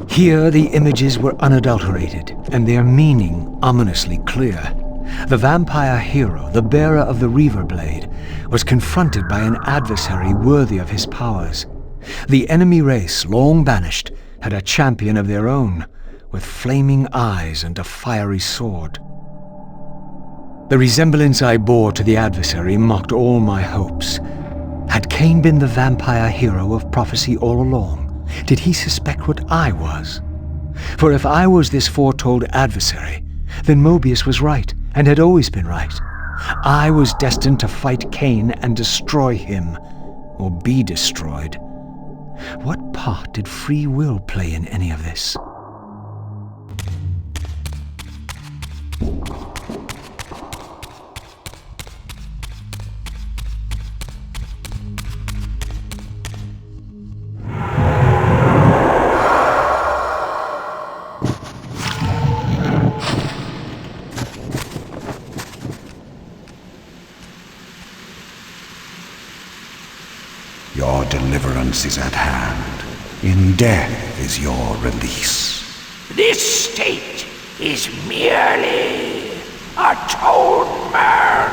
[SPEAKER 7] Here the images were unadulterated, and their meaning ominously clear. The vampire hero, the bearer of the Reaver Blade, was confronted by an adversary worthy of his powers. The enemy race, long banished, had a champion of their own, with flaming eyes and a fiery sword. The resemblance I bore to the adversary mocked all my hopes. Had Kain been the vampire hero of prophecy all along? Did he suspect what I was? For if I was this foretold adversary, then Mobius was right, and had always been right. I was destined to fight Kain and destroy him, or be destroyed. What part did free will play in any of this?
[SPEAKER 1] Your deliverance is at hand. In death is your release.
[SPEAKER 8] This state is merely atonement.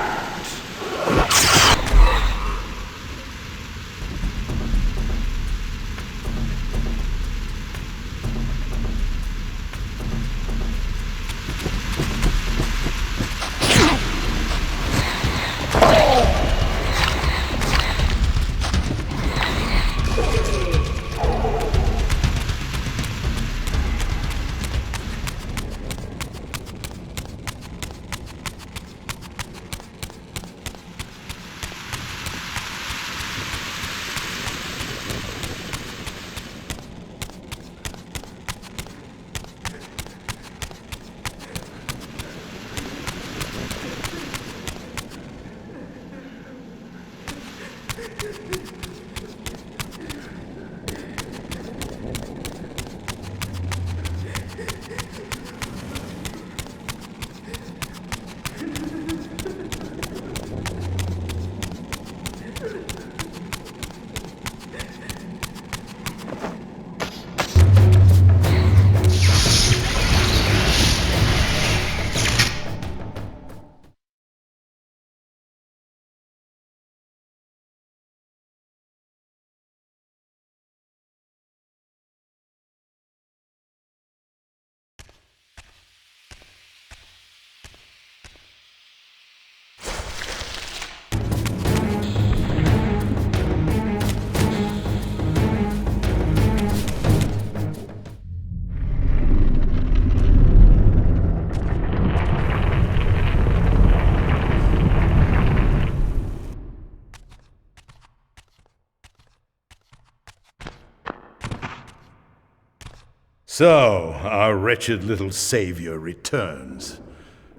[SPEAKER 11] So, our wretched little savior returns.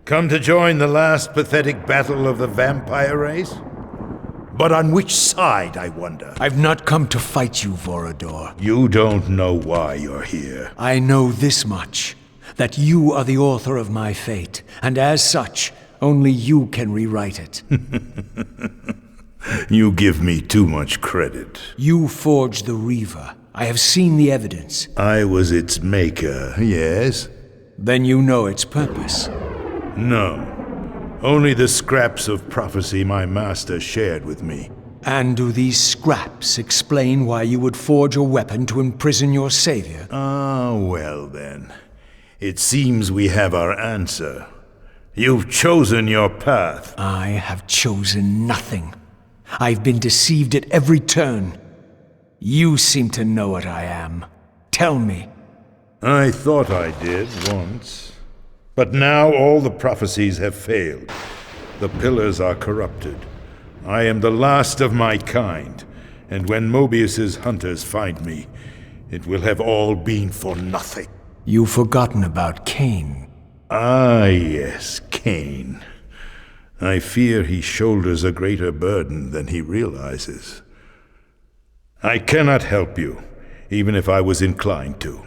[SPEAKER 11] Come to join the last pathetic battle of the vampire race? But on which side, I wonder?
[SPEAKER 7] I've not come to fight you, Vorador.
[SPEAKER 11] You don't know why you're here.
[SPEAKER 7] I know this much, that you are the author of my fate, and as such, only you can rewrite it.
[SPEAKER 11] You give me too much credit.
[SPEAKER 7] You forged the Reaver. I have seen the evidence.
[SPEAKER 11] I was its maker, yes?
[SPEAKER 7] Then you know its purpose.
[SPEAKER 11] No. Only the scraps of prophecy my master shared with me.
[SPEAKER 7] And do these scraps explain why you would forge a weapon to imprison your savior?
[SPEAKER 11] Ah, well then. It seems we have our answer. You've chosen your path.
[SPEAKER 7] I have chosen nothing. I've been deceived at every turn. You seem to know what I am. Tell me.
[SPEAKER 11] I thought I did once. But now all the prophecies have failed. The pillars are corrupted. I am the last of my kind, and when Mobius's hunters find me, it will have all been for nothing.
[SPEAKER 7] You've forgotten about Kain.
[SPEAKER 11] Ah, yes, Kain. I fear he shoulders a greater burden than he realizes. I cannot help you, even if I was inclined to.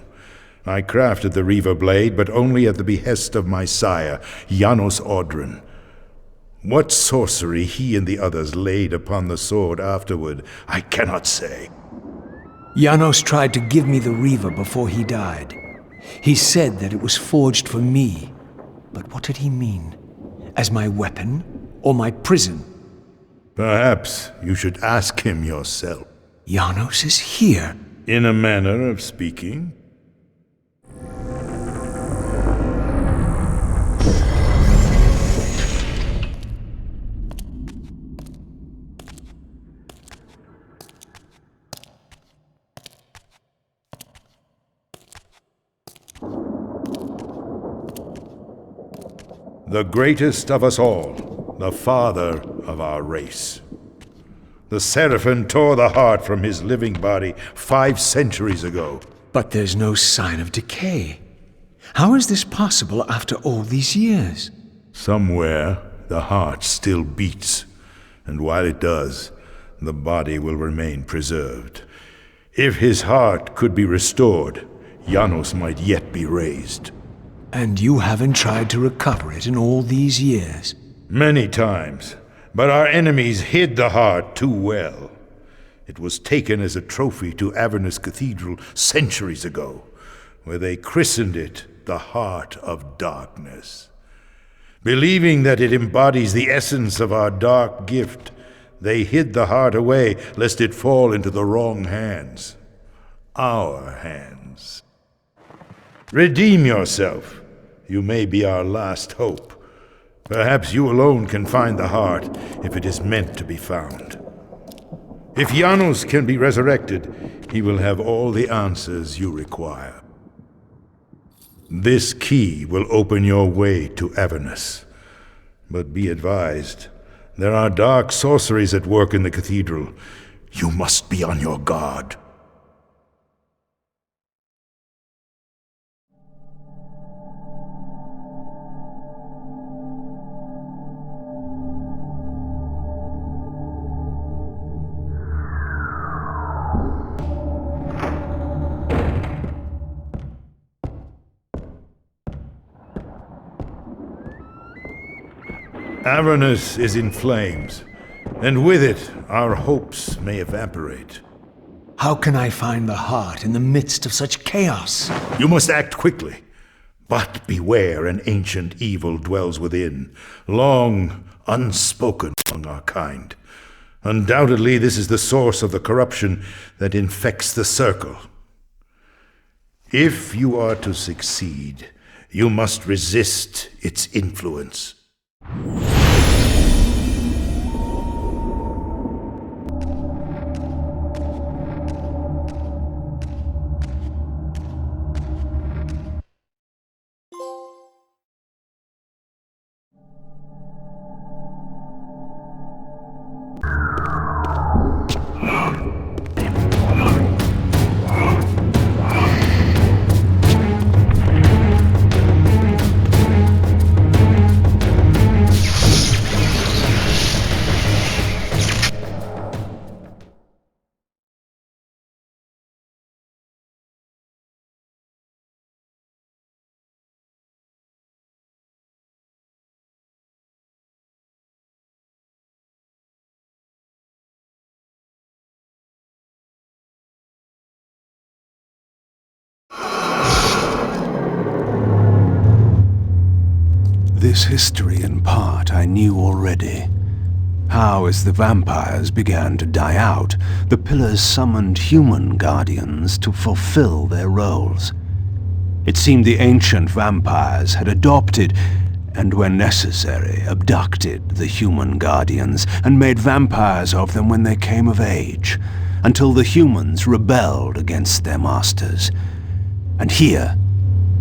[SPEAKER 11] I crafted the Reaver blade, but only at the behest of my sire, Janos Audron. What sorcery he and the others laid upon the sword afterward, I cannot say.
[SPEAKER 7] Janos tried to give me the Reaver before he died. He said that it was forged for me. But what did he mean? As my weapon or my prison?
[SPEAKER 11] Perhaps you should ask him yourself.
[SPEAKER 7] Janos is here.
[SPEAKER 11] In a manner of speaking. The greatest of us all, the father of our race. The Seraphim tore the heart from his living body 5 centuries ago.
[SPEAKER 7] But there's no sign of decay. How is this possible after all these years?
[SPEAKER 11] Somewhere, the heart still beats, and while it does, the body will remain preserved. If his heart could be restored, Janos might yet be raised.
[SPEAKER 7] And you haven't tried to recover it in all these years?
[SPEAKER 11] Many times, but our enemies hid the heart too well. It was taken as a trophy to Avernus Cathedral centuries ago, where they christened it the Heart of Darkness. Believing that it embodies the essence of our dark gift, they hid the heart away lest it fall into the wrong hands. Our hands. Redeem yourself. You may be our last hope. Perhaps you alone can find the heart if it is meant to be found. If Janos can be resurrected, he will have all the answers you require. This key will open your way to Avernus. But be advised, there are dark sorceries at work in the cathedral. You must be on your guard. Avernus is in flames, and with it, our hopes may evaporate.
[SPEAKER 7] How can I find the heart in the midst of such chaos?
[SPEAKER 11] You must act quickly. But beware, an ancient evil dwells within, long unspoken among our kind. Undoubtedly, this is the source of the corruption that infects the Circle. If you are to succeed, you must resist its influence.
[SPEAKER 1] This history, in part, I knew already. How, as the vampires began to die out, the pillars summoned human guardians to fulfill their roles. It seemed the ancient vampires had adopted, and when necessary, abducted the human guardians and made vampires of them when they came of age, until the humans rebelled against their masters. And here,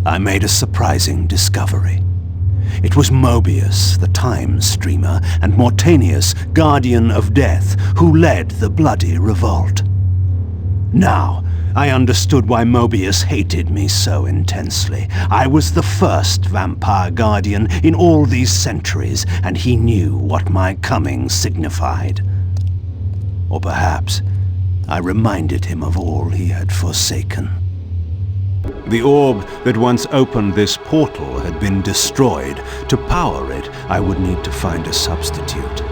[SPEAKER 1] I made a surprising discovery. It was Mobius, the time streamer, and Mortanius, guardian of death, who led the bloody revolt. Now, I understood why Mobius hated me so intensely. I was the first vampire guardian in all these centuries, and he knew what my coming signified. Or perhaps I reminded him of all he had forsaken. The orb that once opened this portal had been destroyed. To power it, I would need to find a substitute.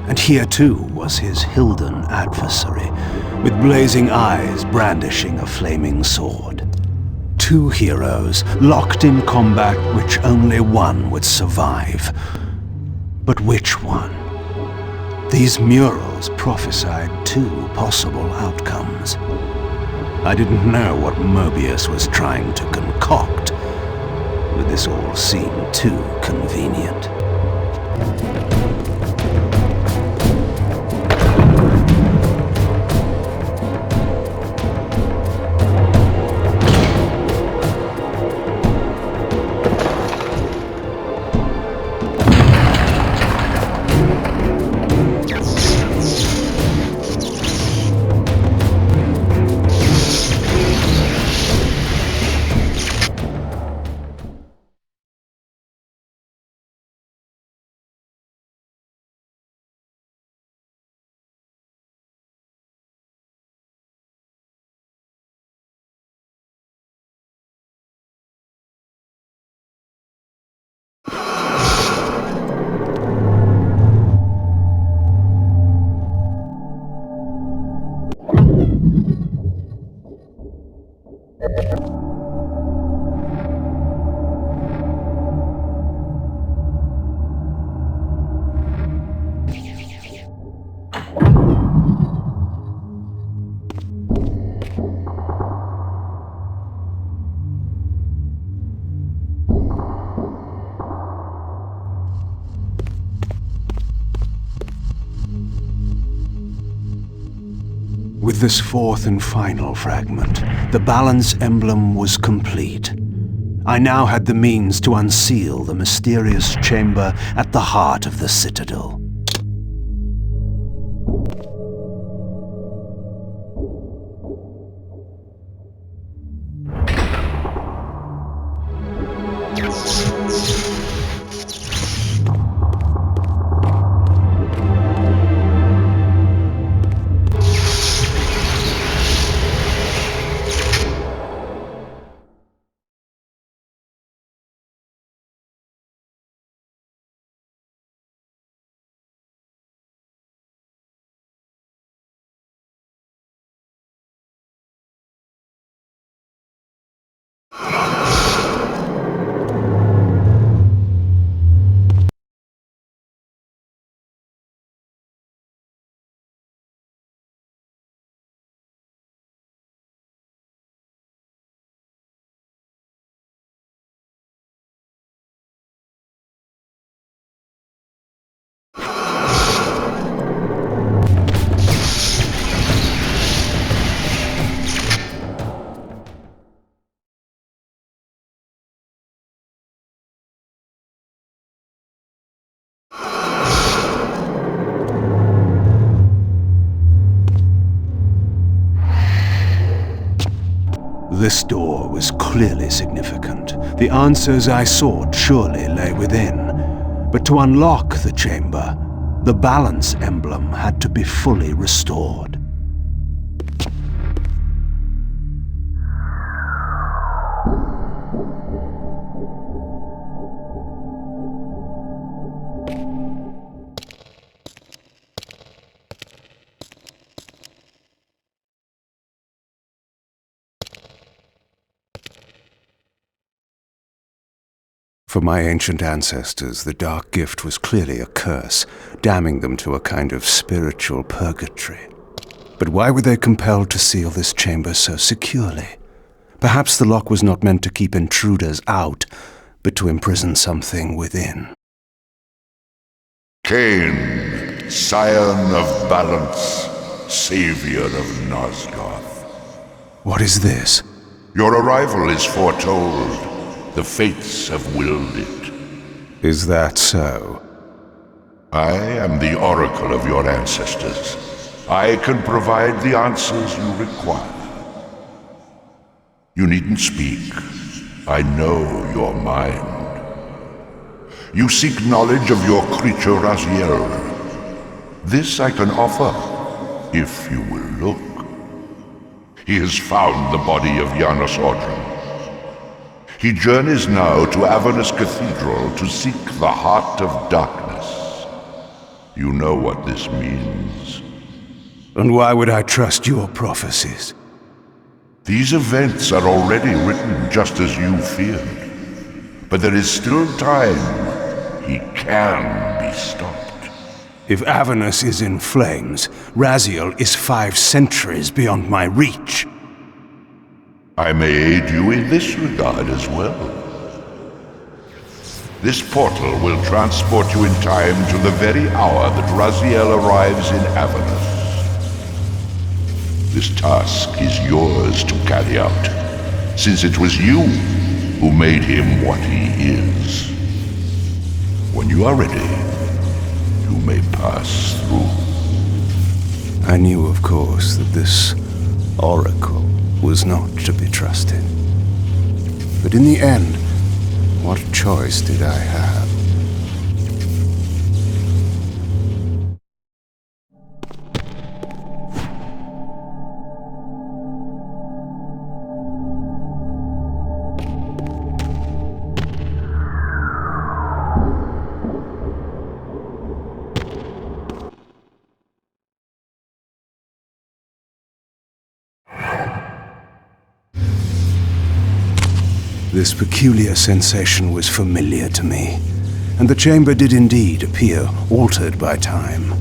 [SPEAKER 1] And here too was his Hilden adversary, with blazing eyes brandishing a flaming sword. Two heroes locked in combat which only one would survive. But which one? These murals prophesied two possible outcomes. I didn't know what Mobius was trying to concoct, but this all seemed too convenient. With this fourth and final fragment, the balance emblem was complete. I now had the means to unseal the mysterious chamber at the heart of the Citadel. This door was clearly significant. The answers I sought surely lay within. But to unlock the chamber, the balance emblem had to be fully restored. For my ancient ancestors, the dark gift was clearly a curse, damning them to a kind of spiritual purgatory. But why were they compelled to seal this chamber so securely? Perhaps the lock was not meant to keep intruders out, but to imprison something within.
[SPEAKER 6] Kain, scion of balance, savior of Nosgoth.
[SPEAKER 1] What is this?
[SPEAKER 6] Your arrival is foretold. The fates have willed it.
[SPEAKER 1] Is that so?
[SPEAKER 6] I am the oracle of your ancestors. I can provide the answers you require. You needn't speak. I know your mind. You seek knowledge of your creature Raziel. This I can offer, if you will look. He has found the body of Janos Ordrum. He journeys now to Avernus Cathedral to seek the heart of darkness. You know what this means.
[SPEAKER 1] And why would I trust your prophecies?
[SPEAKER 6] These events are already written just as you feared. But there is still time. He can be stopped.
[SPEAKER 1] If Avernus is in flames, Raziel is 5 centuries beyond my reach.
[SPEAKER 6] I may aid you in this regard as well. This portal will transport you in time to the very hour that Raziel arrives in Avernus. This task is yours to carry out, since it was you who made him what he is. When you are ready, you may pass through.
[SPEAKER 1] I knew, of course, that this oracle was not to be trusted. But in the end, what choice did I have? This peculiar sensation was familiar to me, and the chamber did indeed appear altered by time.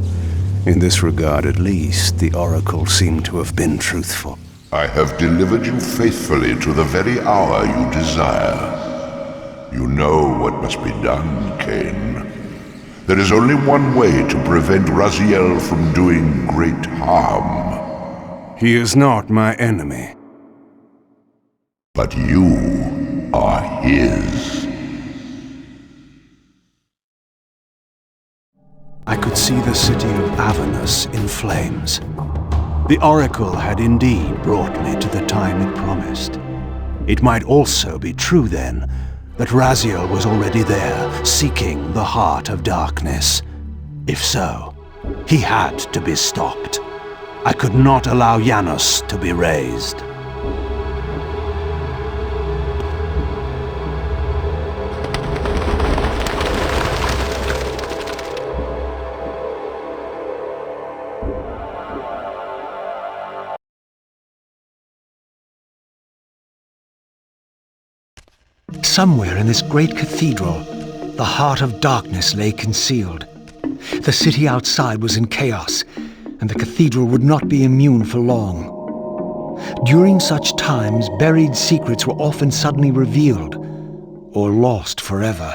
[SPEAKER 1] In this regard, at least, the oracle seemed to have been truthful.
[SPEAKER 6] I have delivered you faithfully to the very hour you desire. You know what must be done, Kain. There is only one way to prevent Raziel from doing great harm.
[SPEAKER 1] He is not my enemy.
[SPEAKER 6] But you are his.
[SPEAKER 1] I could see the city of Avernus in flames. The Oracle had indeed brought me to the time it promised. It might also be true then that Raziel was already there, seeking the heart of darkness. If so, he had to be stopped. I could not allow Janus to be raised.
[SPEAKER 7] Somewhere in this great cathedral, the heart of darkness lay concealed. The city outside was in chaos, and the cathedral would not be immune for long. During such times, buried secrets were often suddenly revealed, or lost forever.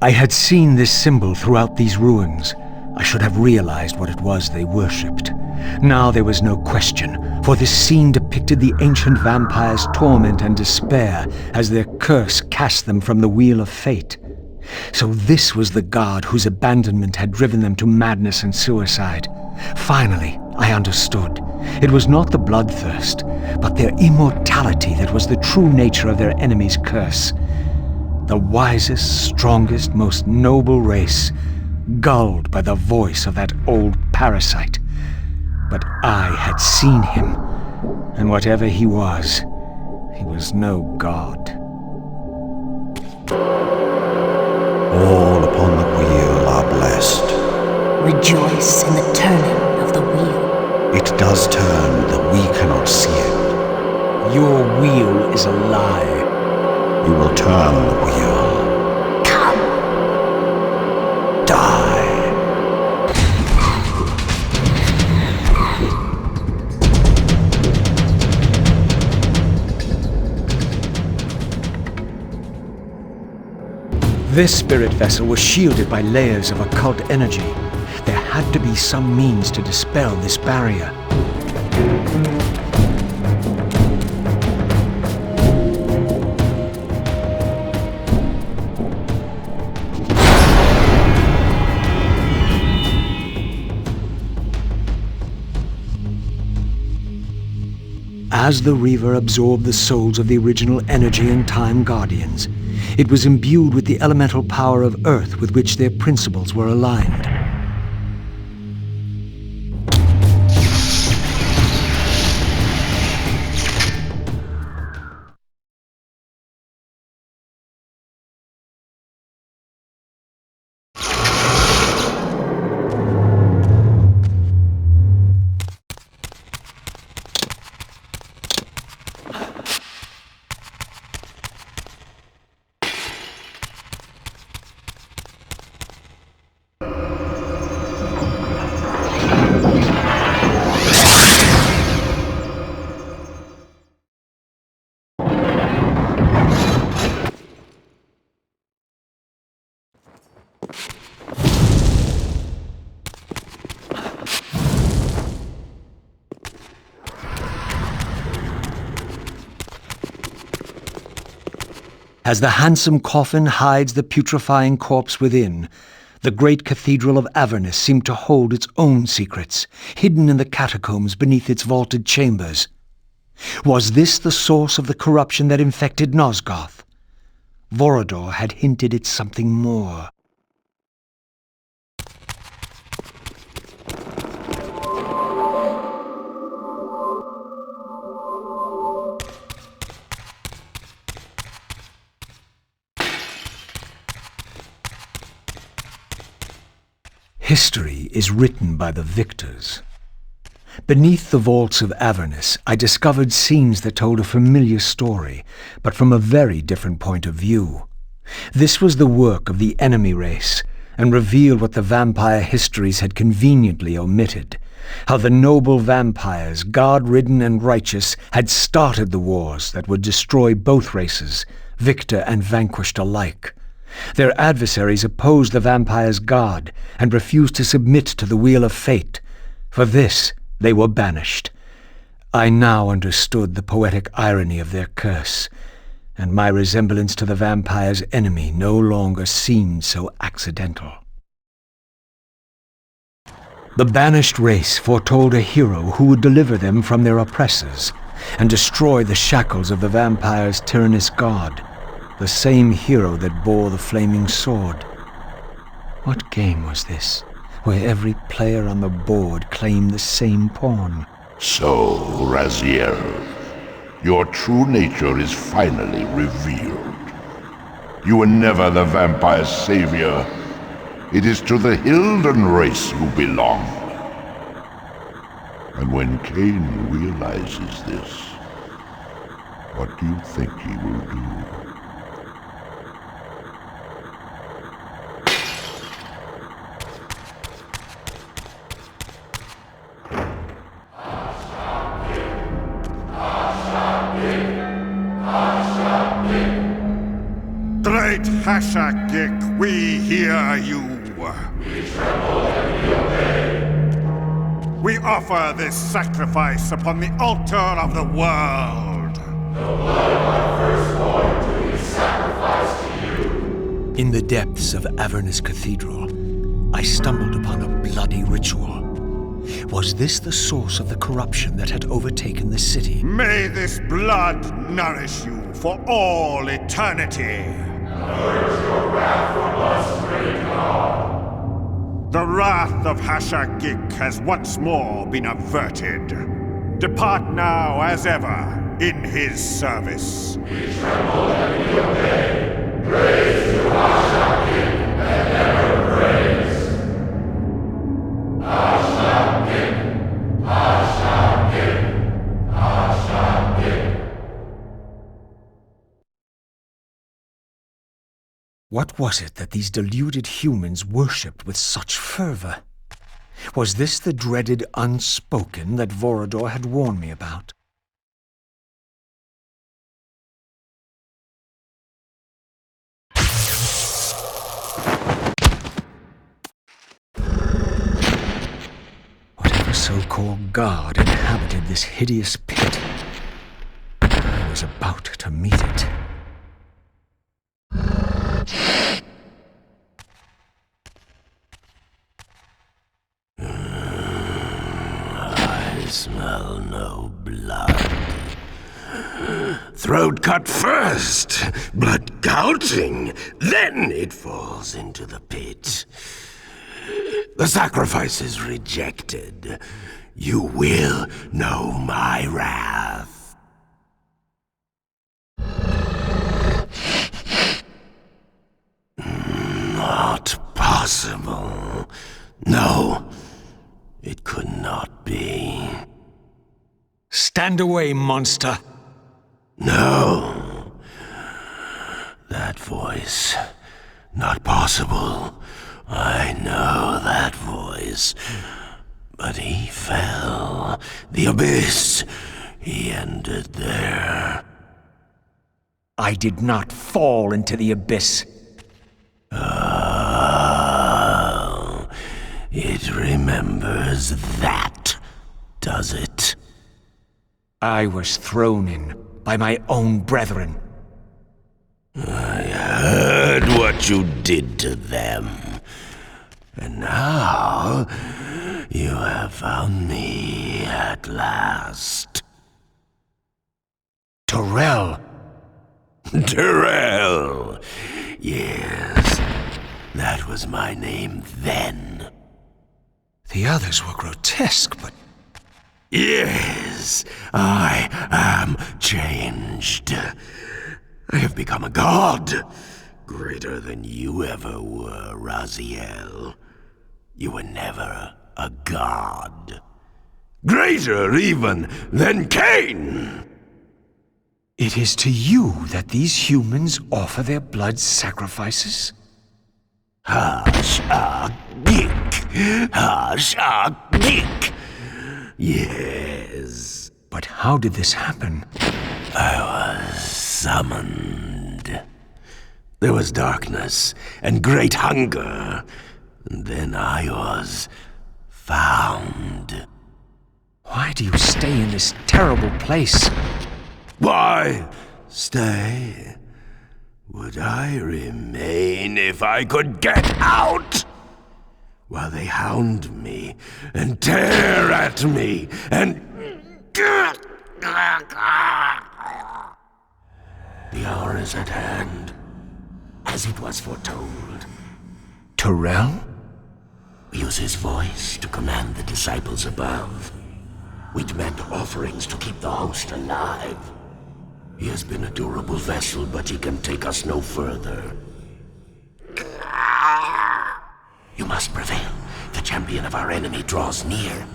[SPEAKER 7] I had seen this symbol throughout these ruins. I should have realized what it was they worshipped. Now there was no question, for this scene depicted the ancient vampires' torment and despair as their curse cast them from the wheel of fate. So this was the god whose abandonment had driven them to madness and suicide. Finally, I understood. It was not the bloodthirst, but their immortality that was the true nature of their enemy's curse. The wisest, strongest, most noble race, gulled by the voice of that old parasite. But I had seen him, and whatever he was no god.
[SPEAKER 1] All upon the wheel are blessed.
[SPEAKER 9] Rejoice in the turning of the wheel.
[SPEAKER 1] It does turn, though we cannot see it.
[SPEAKER 7] Your wheel is a lie.
[SPEAKER 1] We will turn the wheel.
[SPEAKER 9] Come.
[SPEAKER 1] Die.
[SPEAKER 7] This spirit vessel was shielded by layers of occult energy. There had to be some means to dispel this barrier. As the Reaver absorbed the souls of the original Energy and Time Guardians, it was imbued with the elemental power of Earth with which their principles were aligned. As the handsome coffin hides the putrefying corpse within, the great cathedral of Avernus seemed to hold its own secrets, hidden in the catacombs beneath its vaulted chambers. Was this the source of the corruption that infected Nosgoth? Vorador had hinted at something more. History is written by the victors. Beneath the vaults of Avernus, I discovered scenes that told a familiar story, but from a very different point of view. This was the work of the enemy race, and revealed what the vampire histories had conveniently omitted. How the noble vampires, god-ridden and righteous, had started the wars that would destroy both races, victor and vanquished alike. Their adversaries opposed the vampires' god and refused to submit to the wheel of fate. For this, they were banished. I now understood the poetic irony of their curse, and my resemblance to the vampire's enemy no longer seemed so accidental. The banished race foretold a hero who would deliver them from their oppressors and destroy the shackles of the vampire's tyrannous god, the same hero that bore the flaming sword. What game was this, where every player on the board claimed the same pawn?
[SPEAKER 6] So, Raziel, your true nature is finally revealed. You were never the vampire's savior. It is to the Hilden race you belong. And when Kain realizes this, what do you think he will do?
[SPEAKER 3] Great Hashagik, we hear you.
[SPEAKER 12] We tremble and we obey.
[SPEAKER 3] We offer this sacrifice upon the altar of the world.
[SPEAKER 12] The blood of our firstborn do we sacrifice to you.
[SPEAKER 7] In the depths of Avernus Cathedral, I stumbled upon a bloody ritual. Was this the source of the corruption that had overtaken the city?
[SPEAKER 3] May this blood nourish you for all eternity.
[SPEAKER 12] Purge your wrath from us, great God.
[SPEAKER 3] The wrath of Hashagik has once more been averted. Depart now as ever in his service.
[SPEAKER 12] We tremble and we obey. Praise to Hashagik and ever praise. Hashagik, Hashagik, Hashagik.
[SPEAKER 7] What was it that these deluded humans worshipped with such fervor? Was this the dreaded unspoken that Vorador had warned me about? Whatever so-called god inhabited this hideous pit, I was about to meet it.
[SPEAKER 8] I smell no blood. Throat cut first, blood gouting, then it falls into the pit. The sacrifice is rejected. You will know my wrath. Not possible. No, it could not be.
[SPEAKER 7] Stand away, monster!
[SPEAKER 8] No. That voice. Not possible. I know that voice. But he fell. The abyss. He ended there.
[SPEAKER 7] I did not fall into the abyss.
[SPEAKER 8] Oh, it remembers that, does it?
[SPEAKER 7] I was thrown in by my own brethren.
[SPEAKER 8] I heard what you did to them. And now, you have found me at last.
[SPEAKER 7] Terrell!
[SPEAKER 8] Terrell! Yes, that was my name then.
[SPEAKER 7] The others were grotesque, but...
[SPEAKER 8] Yes, I am changed. I have become a god, greater than you ever were, Raziel. You were never a god. Greater even than Kain!
[SPEAKER 7] It is to you that these humans offer their blood sacrifices?
[SPEAKER 8] Hashagik! Hashagik! Yes.
[SPEAKER 7] But how did this happen?
[SPEAKER 8] I was summoned. There was darkness and great hunger. And then I was found.
[SPEAKER 7] Why do you stay in this terrible place?
[SPEAKER 8] Why stay? Would I remain if I could get out? While they hound me and tear at me and... The hour is at hand, as it was foretold.
[SPEAKER 7] Terrell?
[SPEAKER 8] Use his voice to command the disciples above. We demand offerings to keep the host alive. He has been a durable vessel, but he can take us no further. You must prevail. The champion of our enemy draws near.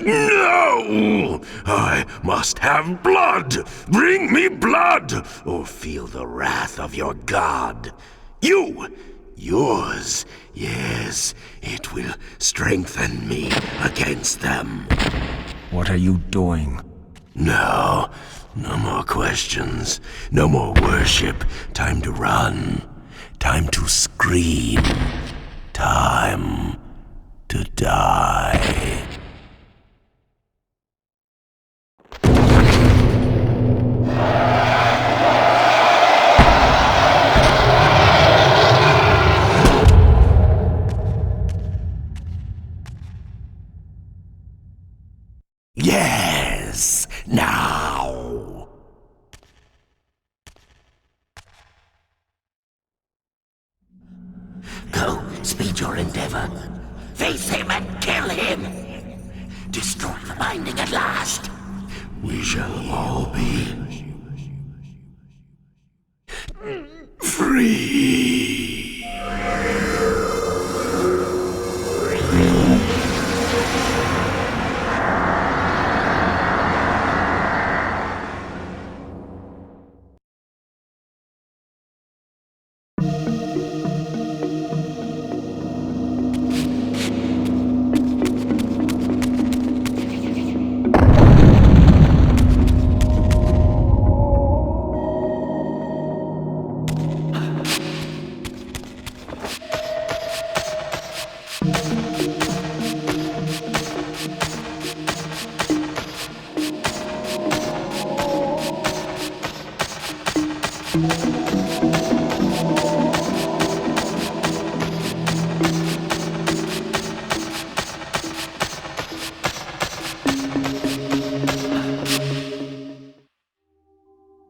[SPEAKER 8] No! I must have blood! Bring me blood! Or feel the wrath of your god. Yours. Yes, it will strengthen me against them.
[SPEAKER 7] What are you doing?
[SPEAKER 8] No more questions. No more worship. Time to run. Time to scream. Time to die. Yes, now. Go, speed your endeavor. Face him and kill him. Destroy the binding at last. We shall all be free.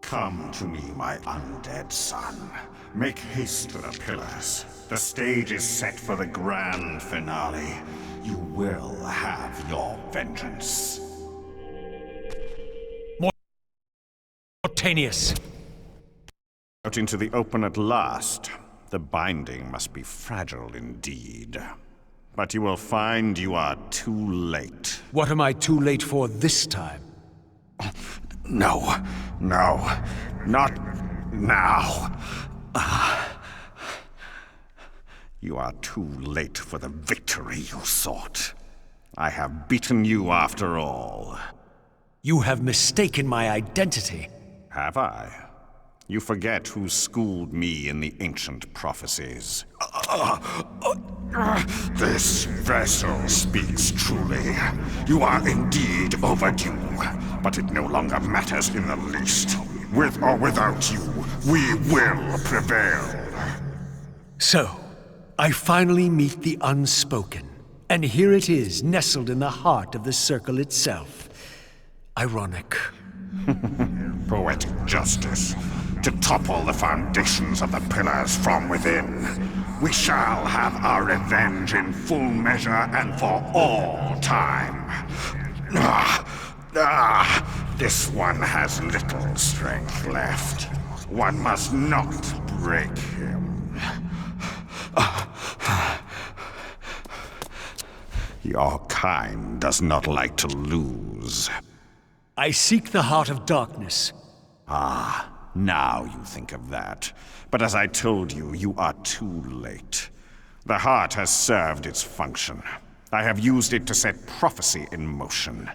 [SPEAKER 3] Come to me, my undead son. Make haste to the pillars. The stage is set for the grand finale. You will have your vengeance.
[SPEAKER 7] Mortanius!
[SPEAKER 3] Out into the open at last. The binding must be fragile indeed. But you will find you are too late.
[SPEAKER 7] What am I too late for this time?
[SPEAKER 3] No, not now. You are too late for the victory you sought. I have beaten you after all.
[SPEAKER 7] You have mistaken my identity.
[SPEAKER 3] Have I? You forget who schooled me in the ancient prophecies. This vessel speaks truly. You are indeed overdue, but it no longer matters in the least. With or without you, we will prevail.
[SPEAKER 7] So, I finally meet the unspoken. And here it is, nestled in the heart of the circle itself. Ironic.
[SPEAKER 3] Poetic justice. To topple the foundations of the pillars from within. We shall have our revenge in full measure and for all time. This one has little strength left. One must not break him. Your kind does not like to lose.
[SPEAKER 7] I seek the heart of darkness.
[SPEAKER 3] Ah, now you think of that. But as I told you, you are too late. The heart has served its function. I have used it to set prophecy in motion.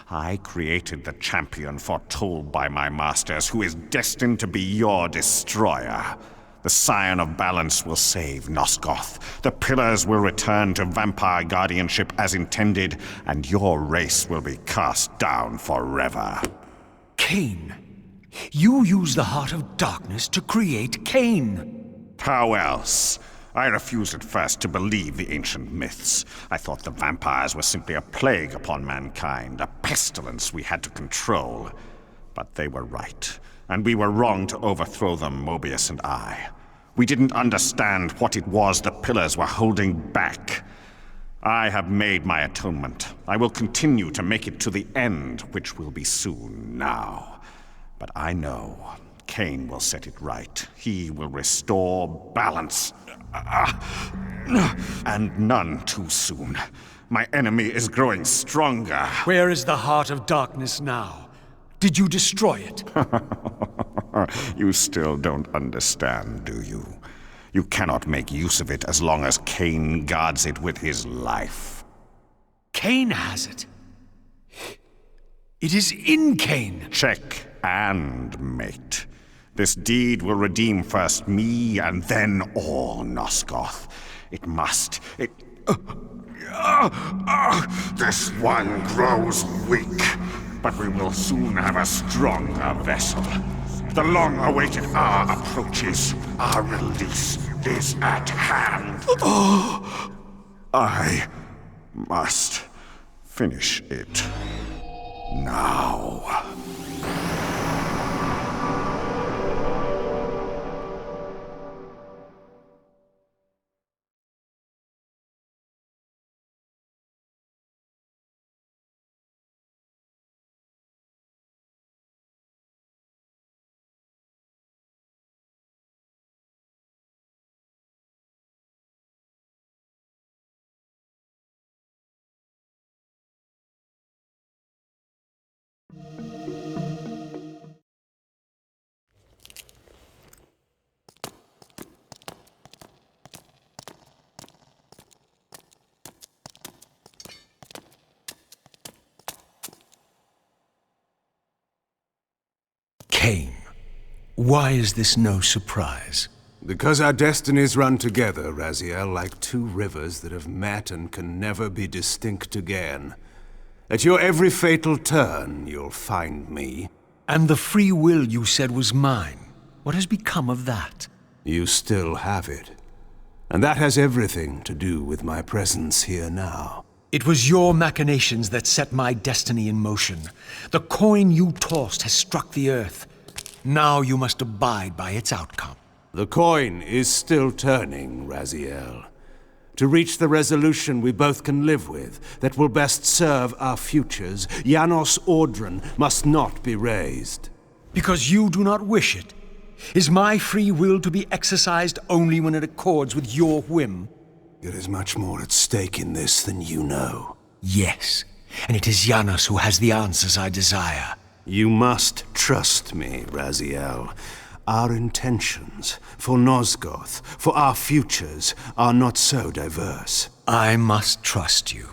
[SPEAKER 3] I created the champion foretold by my masters, who is destined to be your destroyer. The Scion of Balance will save Nosgoth. The Pillars will return to vampire guardianship as intended, and your race will be cast down forever.
[SPEAKER 7] Kain. You use the heart of darkness to create Kain.
[SPEAKER 3] How else? I refused at first to believe the ancient myths. I thought the vampires were simply a plague upon mankind, a pestilence we had to control. But they were right, and we were wrong to overthrow them, Mobius and I. We didn't understand what it was the Pillars were holding back. I have made my atonement. I will continue to make it to the end, which will be soon now. But I know Kain will set it right. He will restore balance. And none too soon. My enemy is growing stronger.
[SPEAKER 7] Where is the heart of darkness now? Did you destroy it?
[SPEAKER 3] You still don't understand, do you? You cannot make use of it as long as Kain guards it with his life.
[SPEAKER 7] Kain has it. It is in Kain.
[SPEAKER 3] Check and mate. This deed will redeem first me and then all Nosgoth. It must. This one grows weak, but we will soon have a stronger vessel. The long-awaited hour approaches. Our release is at hand. I must finish it now.
[SPEAKER 7] Kain, why is this no surprise?
[SPEAKER 1] Because our destinies run together, Raziel, like two rivers that have met and can never be distinct again. At your every fatal turn, you'll find me.
[SPEAKER 7] And the free will you said was mine. What has become of that?
[SPEAKER 1] You still have it. And that has everything to do with my presence here now.
[SPEAKER 7] It was your machinations that set my destiny in motion. The coin you tossed has struck the earth. Now you must abide by its outcome.
[SPEAKER 1] The coin is still turning, Raziel. To reach the resolution we both can live with, that will best serve our futures, Janos Audron must not be raised.
[SPEAKER 7] Because you do not wish it? Is my free will to be exercised only when it accords with your whim?
[SPEAKER 1] There is much more at stake in this than you know.
[SPEAKER 7] Yes, and it is Janos who has the answers I desire.
[SPEAKER 1] You must trust me, Raziel. Our intentions, for Nosgoth, for our futures, are not so diverse.
[SPEAKER 7] I must trust you.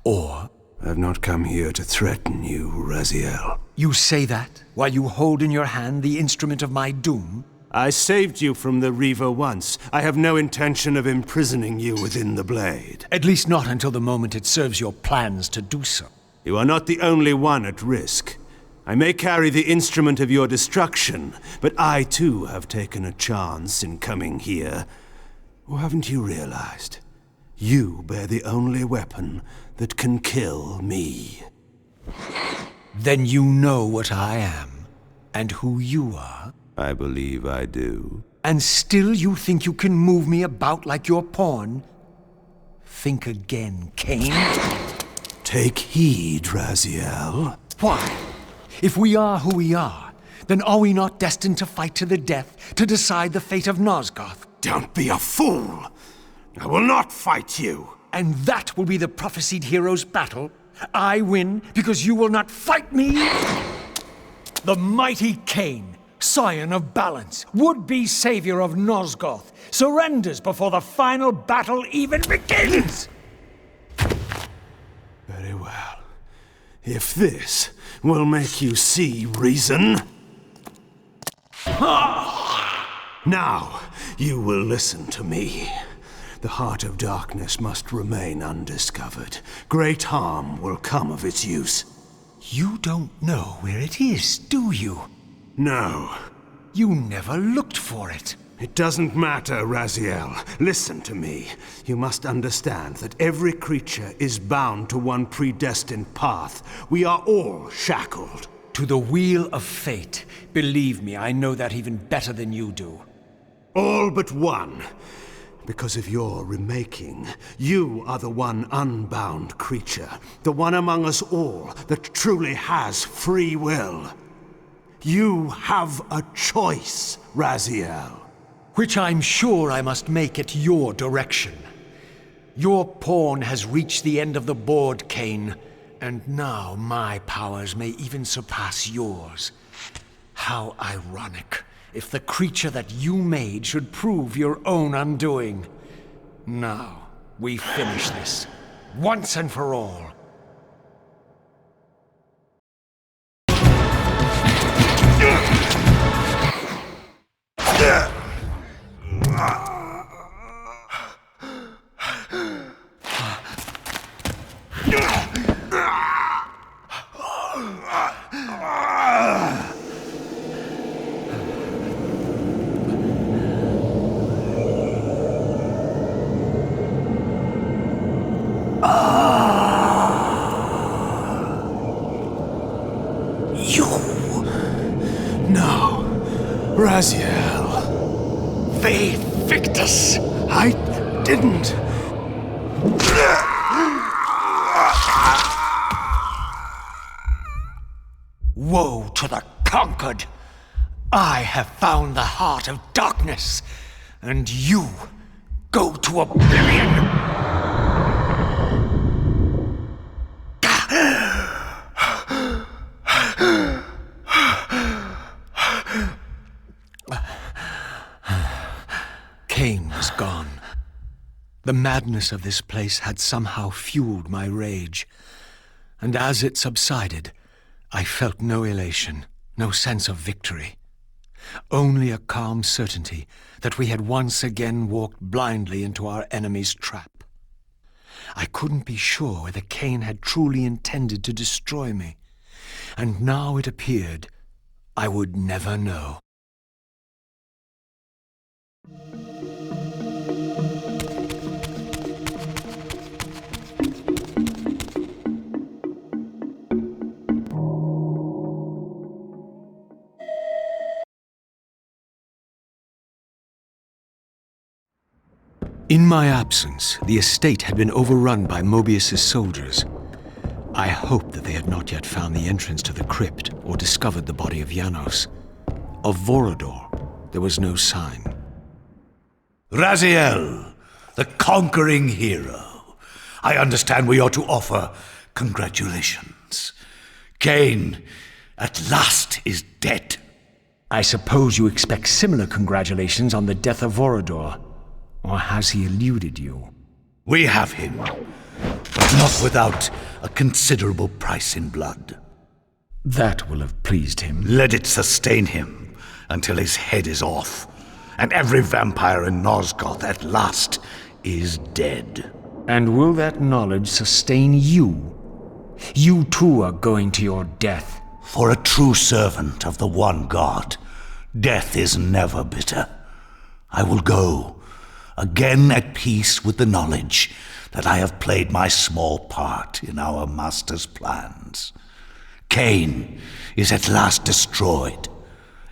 [SPEAKER 7] Or...
[SPEAKER 1] I've not come here to threaten you, Raziel.
[SPEAKER 7] You say that, while you hold in your hand the instrument of my doom?
[SPEAKER 1] I saved you from the Reaver once. I have no intention of imprisoning you within the blade.
[SPEAKER 7] At least not until the moment it serves your plans to do so.
[SPEAKER 1] You are not the only one at risk. I may carry the instrument of your destruction, but I too have taken a chance in coming here. Or haven't you realized? You bear the only weapon that can kill me.
[SPEAKER 7] Then you know what I am, and who you are?
[SPEAKER 1] I believe I do.
[SPEAKER 7] And still you think you can move me about like your pawn? Think again, Kain.
[SPEAKER 1] Take heed, Raziel.
[SPEAKER 7] Why? If we are who we are, then are we not destined to fight to the death to decide the fate of Nosgoth?
[SPEAKER 1] Don't be a fool! I will not fight you!
[SPEAKER 7] And that will be the prophesied hero's battle? I win because you will not fight me? The mighty Kain, scion of balance, would-be savior of Nosgoth, surrenders before the final battle even begins!
[SPEAKER 1] Very well. If this will make you see reason... Now, you will listen to me. The heart of darkness must remain undiscovered. Great harm will come of its use.
[SPEAKER 7] You don't know where it is, do you?
[SPEAKER 1] No.
[SPEAKER 7] You never looked for it.
[SPEAKER 1] It doesn't matter, Raziel. Listen to me. You must understand that every creature is bound to one predestined path. We are all shackled.
[SPEAKER 7] To the wheel of fate. Believe me, I know that even better than you do.
[SPEAKER 1] All but one. Because of your remaking, you are the one unbound creature. The one among us all that truly has free will. You have a choice, Raziel.
[SPEAKER 7] Which I'm sure I must make at your direction. Your pawn has reached the end of the board, Kain, and now my powers may even surpass yours. How ironic if the creature that you made should prove your own undoing. Now, we finish this, once and for all.
[SPEAKER 1] Raziel.
[SPEAKER 7] They Victus!
[SPEAKER 1] I didn't.
[SPEAKER 7] Woe to the conquered! I have found the heart of darkness, and you go to oblivion! Kain was gone. The madness of this place had somehow fueled my rage, and as it subsided, I felt no elation, no sense of victory. Only a calm certainty that we had once again walked blindly into our enemy's trap. I couldn't be sure whether Kain had truly intended to destroy me, and now it appeared I would never know. In my absence, the estate had been overrun by Mobius's soldiers. I hoped that they had not yet found the entrance to the crypt or discovered the body of Janos. Of Vorador, there was no sign.
[SPEAKER 5] Raziel, the conquering hero. I understand we ought to offer congratulations. Kain, at last, is dead.
[SPEAKER 7] I suppose you expect similar congratulations on the death of Vorador. Or has he eluded you?
[SPEAKER 5] We have him, but not without a considerable price in blood.
[SPEAKER 7] That will have pleased him.
[SPEAKER 5] Let it sustain him until his head is off, and every vampire in Nosgoth at last is dead.
[SPEAKER 7] And will that knowledge sustain you? You too are going to your death,
[SPEAKER 5] For a true servant of the one God, death is never bitter. I will go, again at peace with the knowledge that I have played my small part in our master's plans. Kain is at last destroyed,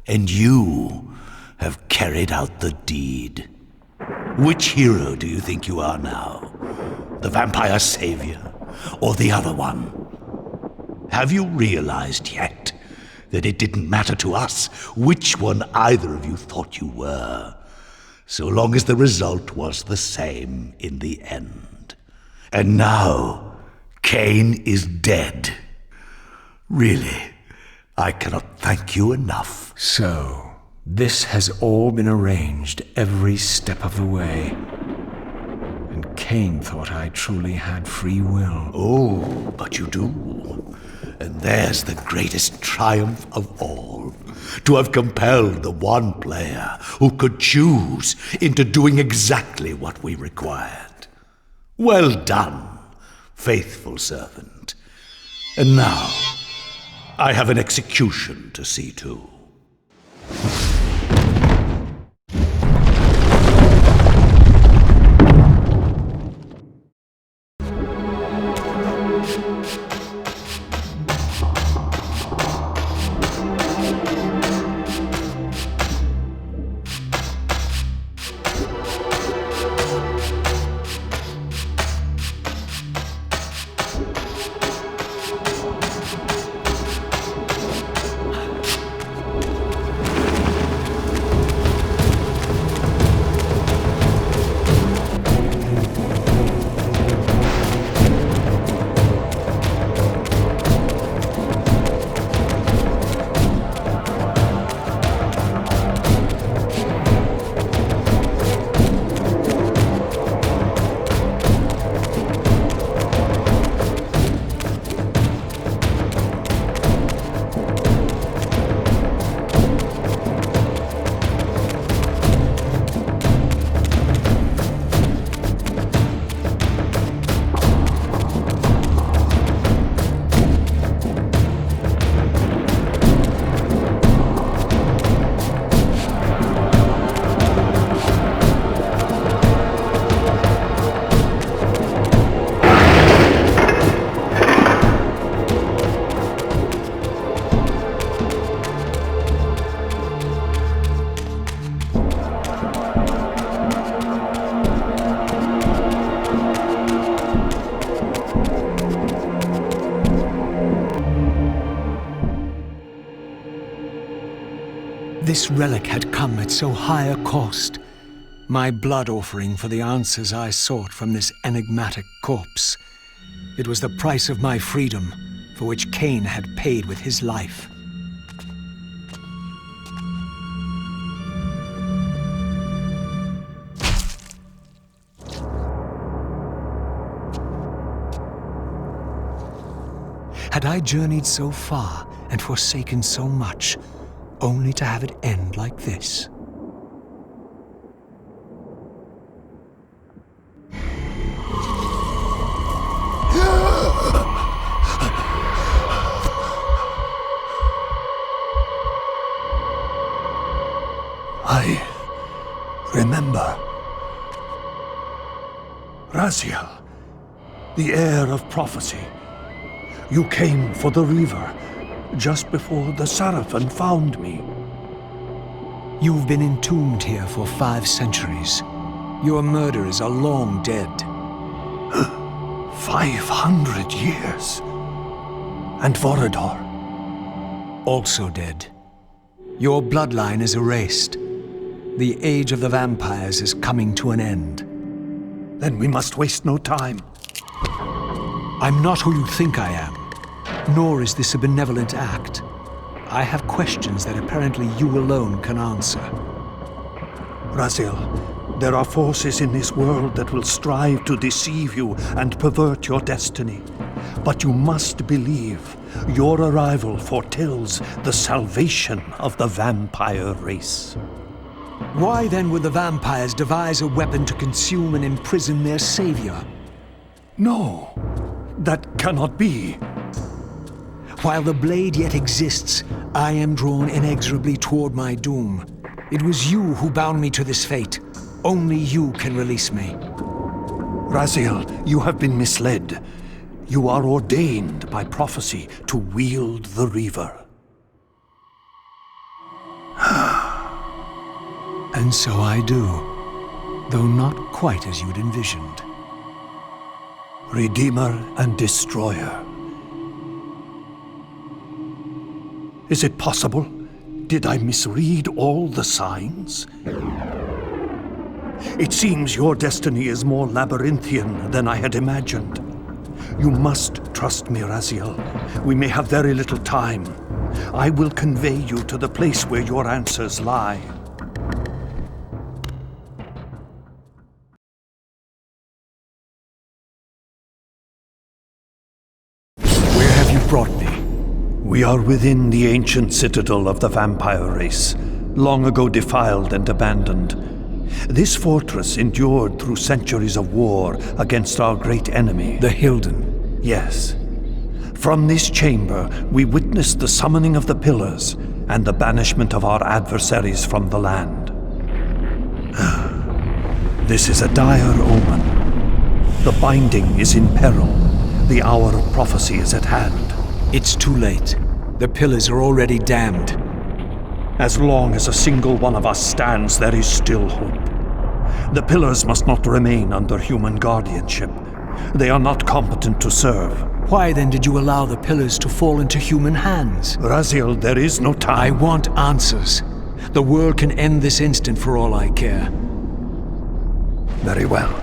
[SPEAKER 5] and you have carried out the deed. Which hero do you think you are now? The vampire savior, or the other one? Have you realized yet that it didn't matter to us which one either of you thought you were, so long as the result was the same in the end? And now, Kain is dead. Really, I cannot thank you enough.
[SPEAKER 7] So, this has all been arranged every step of the way. And Kain thought I truly had free will.
[SPEAKER 5] Oh, but you do. And there's the greatest triumph of all. To have compelled the one player who could choose into doing exactly what we required. Well done, faithful servant. And now, I have an execution to see to.
[SPEAKER 7] This relic had come at so high a cost. My blood offering for the answers I sought from this enigmatic corpse. It was the price of my freedom, for which Kain had paid with his life. Had I journeyed so far and forsaken so much, only to have it end like this?
[SPEAKER 1] I remember. Raziel, the heir of prophecy. You came for the Reaver just before the Seraphim found me.
[SPEAKER 7] You've been entombed here for 5 centuries. Your murderers are long dead.
[SPEAKER 1] 500 years. And Vorador?
[SPEAKER 7] Also dead. Your bloodline is erased. The age of the vampires is coming to an end.
[SPEAKER 1] Then we must waste no time.
[SPEAKER 7] I'm not who you think I am. Nor is this a benevolent act. I have questions that apparently you alone can answer.
[SPEAKER 1] Raziel, there are forces in this world that will strive to deceive you and pervert your destiny. But you must believe your arrival foretells the salvation of the vampire race.
[SPEAKER 7] Why then would the vampires devise a weapon to consume and imprison their savior?
[SPEAKER 1] No, that cannot be.
[SPEAKER 7] While the blade yet exists, I am drawn inexorably toward my doom. It was you who bound me to this fate. Only you can release me.
[SPEAKER 1] Raziel, you have been misled. You are ordained by prophecy to wield the Reaver.
[SPEAKER 7] And so I do, though not quite as you'd envisioned.
[SPEAKER 1] Redeemer and Destroyer. Is it possible? Did I misread all the signs? It seems your destiny is more labyrinthian than I had imagined. You must trust me, Raziel. We may have very little time. I will convey you to the place where your answers lie.
[SPEAKER 7] Where have you brought me?
[SPEAKER 1] We are within the ancient citadel of the vampire race, long ago defiled and abandoned. This fortress endured through centuries of war against our great enemy.
[SPEAKER 7] The Hilden.
[SPEAKER 1] Yes. From this chamber, we witnessed the summoning of the Pillars and the banishment of our adversaries from the land. This is a dire omen. The binding is in peril. The hour of prophecy is at hand.
[SPEAKER 7] It's too late. The Pillars are already damned.
[SPEAKER 1] As long as a single one of us stands, there is still hope. The Pillars must not remain under human guardianship. They are not competent to serve.
[SPEAKER 7] Why then did you allow the Pillars to fall into human hands?
[SPEAKER 1] Raziel, there is no time.
[SPEAKER 7] I want answers. The world can end this instant for all I care.
[SPEAKER 1] Very well.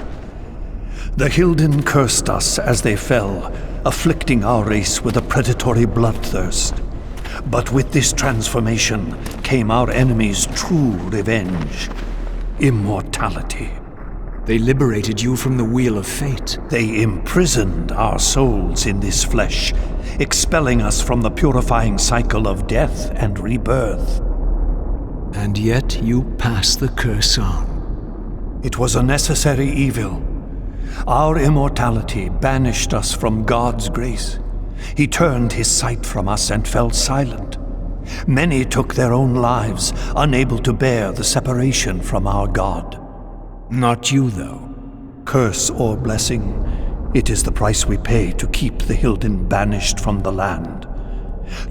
[SPEAKER 1] The Hilden cursed us as they fell, afflicting our race with a predatory bloodthirst. But with this transformation came our enemy's true revenge. Immortality.
[SPEAKER 7] They liberated you from the Wheel of Fate.
[SPEAKER 1] They imprisoned our souls in this flesh, expelling us from the purifying cycle of death and rebirth.
[SPEAKER 7] And yet you passed the curse on.
[SPEAKER 1] It was a necessary evil. Our immortality banished us from God's grace. He turned his sight from us and fell silent. Many took their own lives, unable to bear the separation from our God.
[SPEAKER 7] Not you, though.
[SPEAKER 1] Curse or blessing, it is the price we pay to keep the Hilden banished from the land.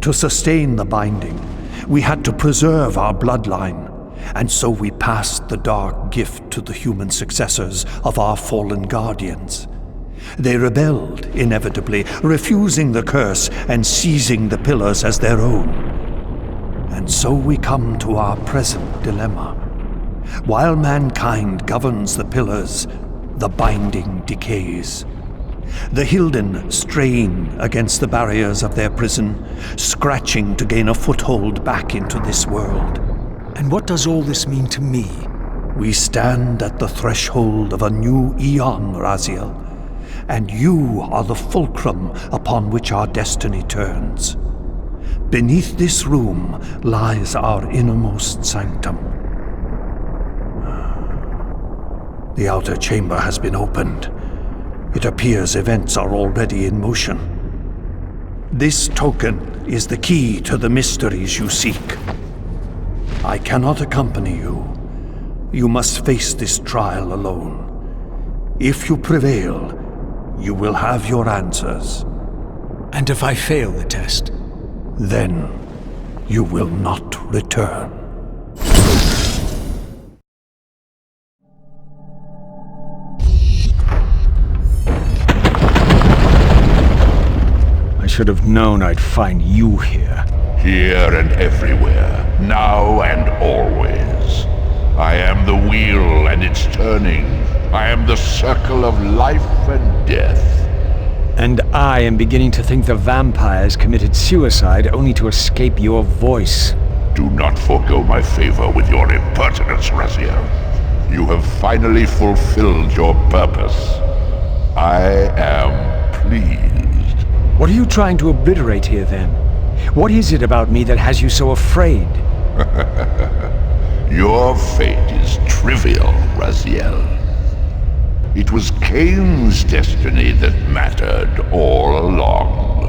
[SPEAKER 1] To sustain the binding, we had to preserve our bloodline, and so we passed the dark gift to the human successors of our fallen guardians. They rebelled, inevitably, refusing the curse and seizing the Pillars as their own. And so we come to our present dilemma. While mankind governs the Pillars, the binding decays. The Hilden strain against the barriers of their prison, scratching to gain a foothold back into this world.
[SPEAKER 7] And what does all this mean to me?
[SPEAKER 1] We stand at the threshold of a new eon, Raziel, and you are the fulcrum upon which our destiny turns. Beneath this room lies our innermost sanctum. The outer chamber has been opened. It appears events are already in motion. This token is the key to the mysteries you seek. I cannot accompany you. You must face this trial alone. If you prevail, you will have your answers.
[SPEAKER 7] And if I fail the test?
[SPEAKER 1] Then you will not return.
[SPEAKER 7] I should have known I'd find you here.
[SPEAKER 6] Here and everywhere, now and always. I am the wheel and its turning. I am the circle of life and death.
[SPEAKER 7] And I am beginning to think the vampires committed suicide only to escape your voice.
[SPEAKER 6] Do not forego my favor with your impertinence, Raziel. You have finally fulfilled your purpose. I am pleased.
[SPEAKER 7] What are you trying to obliterate here, then? What is it about me that has you so afraid?
[SPEAKER 6] Your fate is trivial, Raziel. It was Kain's destiny that mattered all along.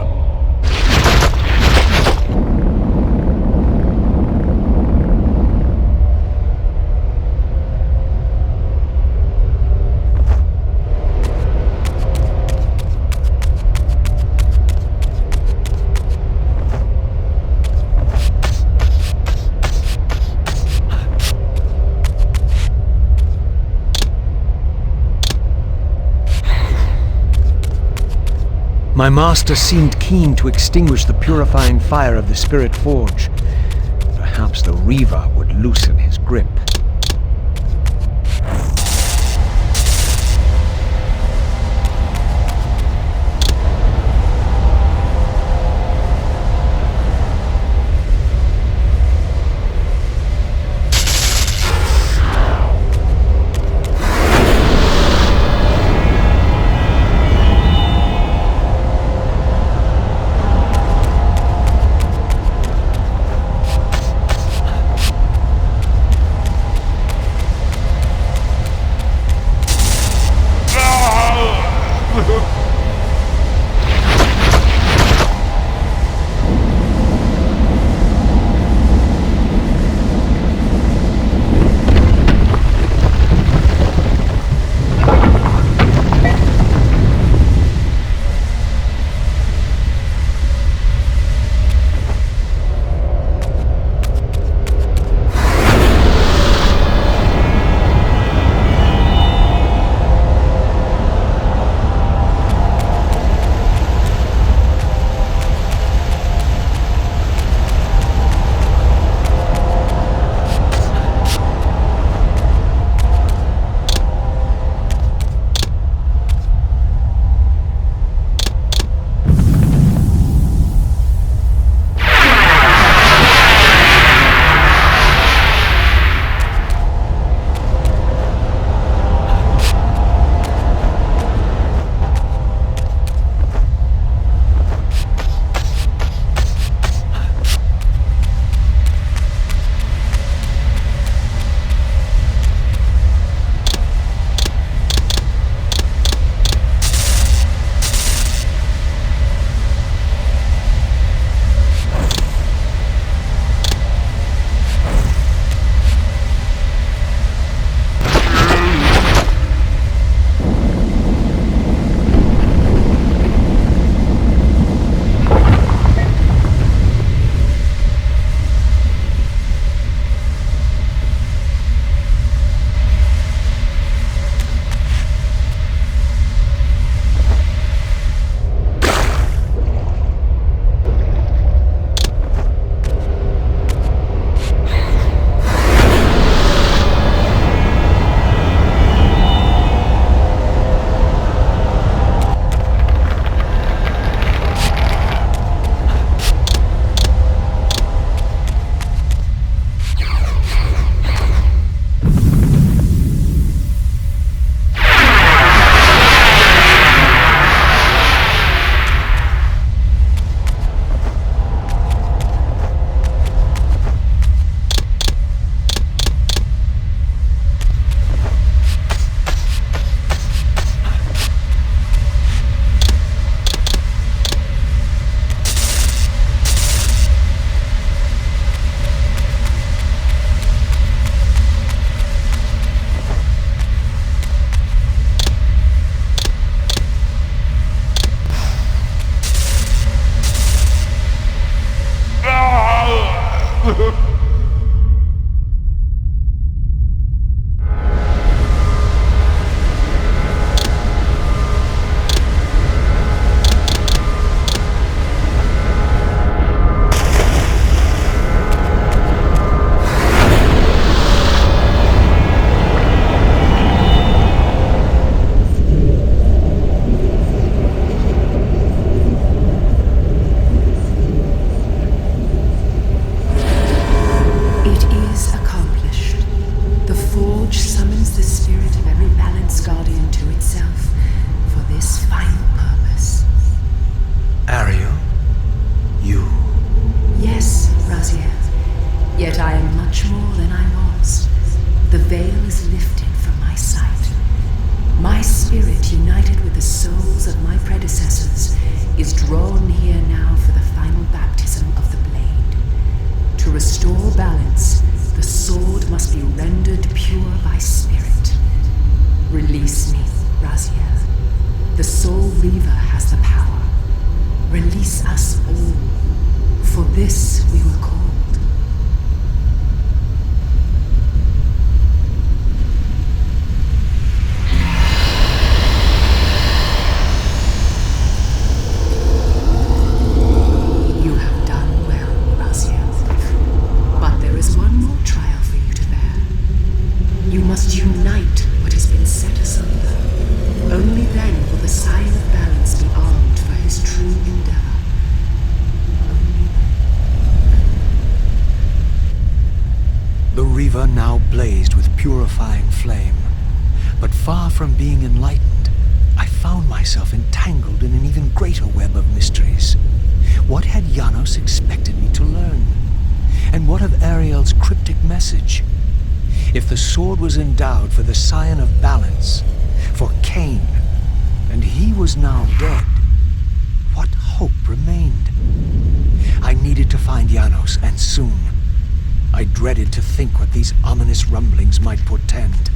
[SPEAKER 7] My master seemed keen to extinguish the purifying fire of the Spirit Forge. Perhaps the Reaver would loosen his grip.
[SPEAKER 10] Sign of Balance be armed for his true endeavor.
[SPEAKER 7] The river now blazed with purifying flame. But far from being enlightened, I found myself entangled in an even greater web of mysteries. What had Janos expected me to learn? And what of Ariel's cryptic message? If the sword was endowed for the Scion of Balance, for Kain, and he was now dead, what hope remained? I needed to find Janos, and soon. I dreaded to think what these ominous rumblings might portend.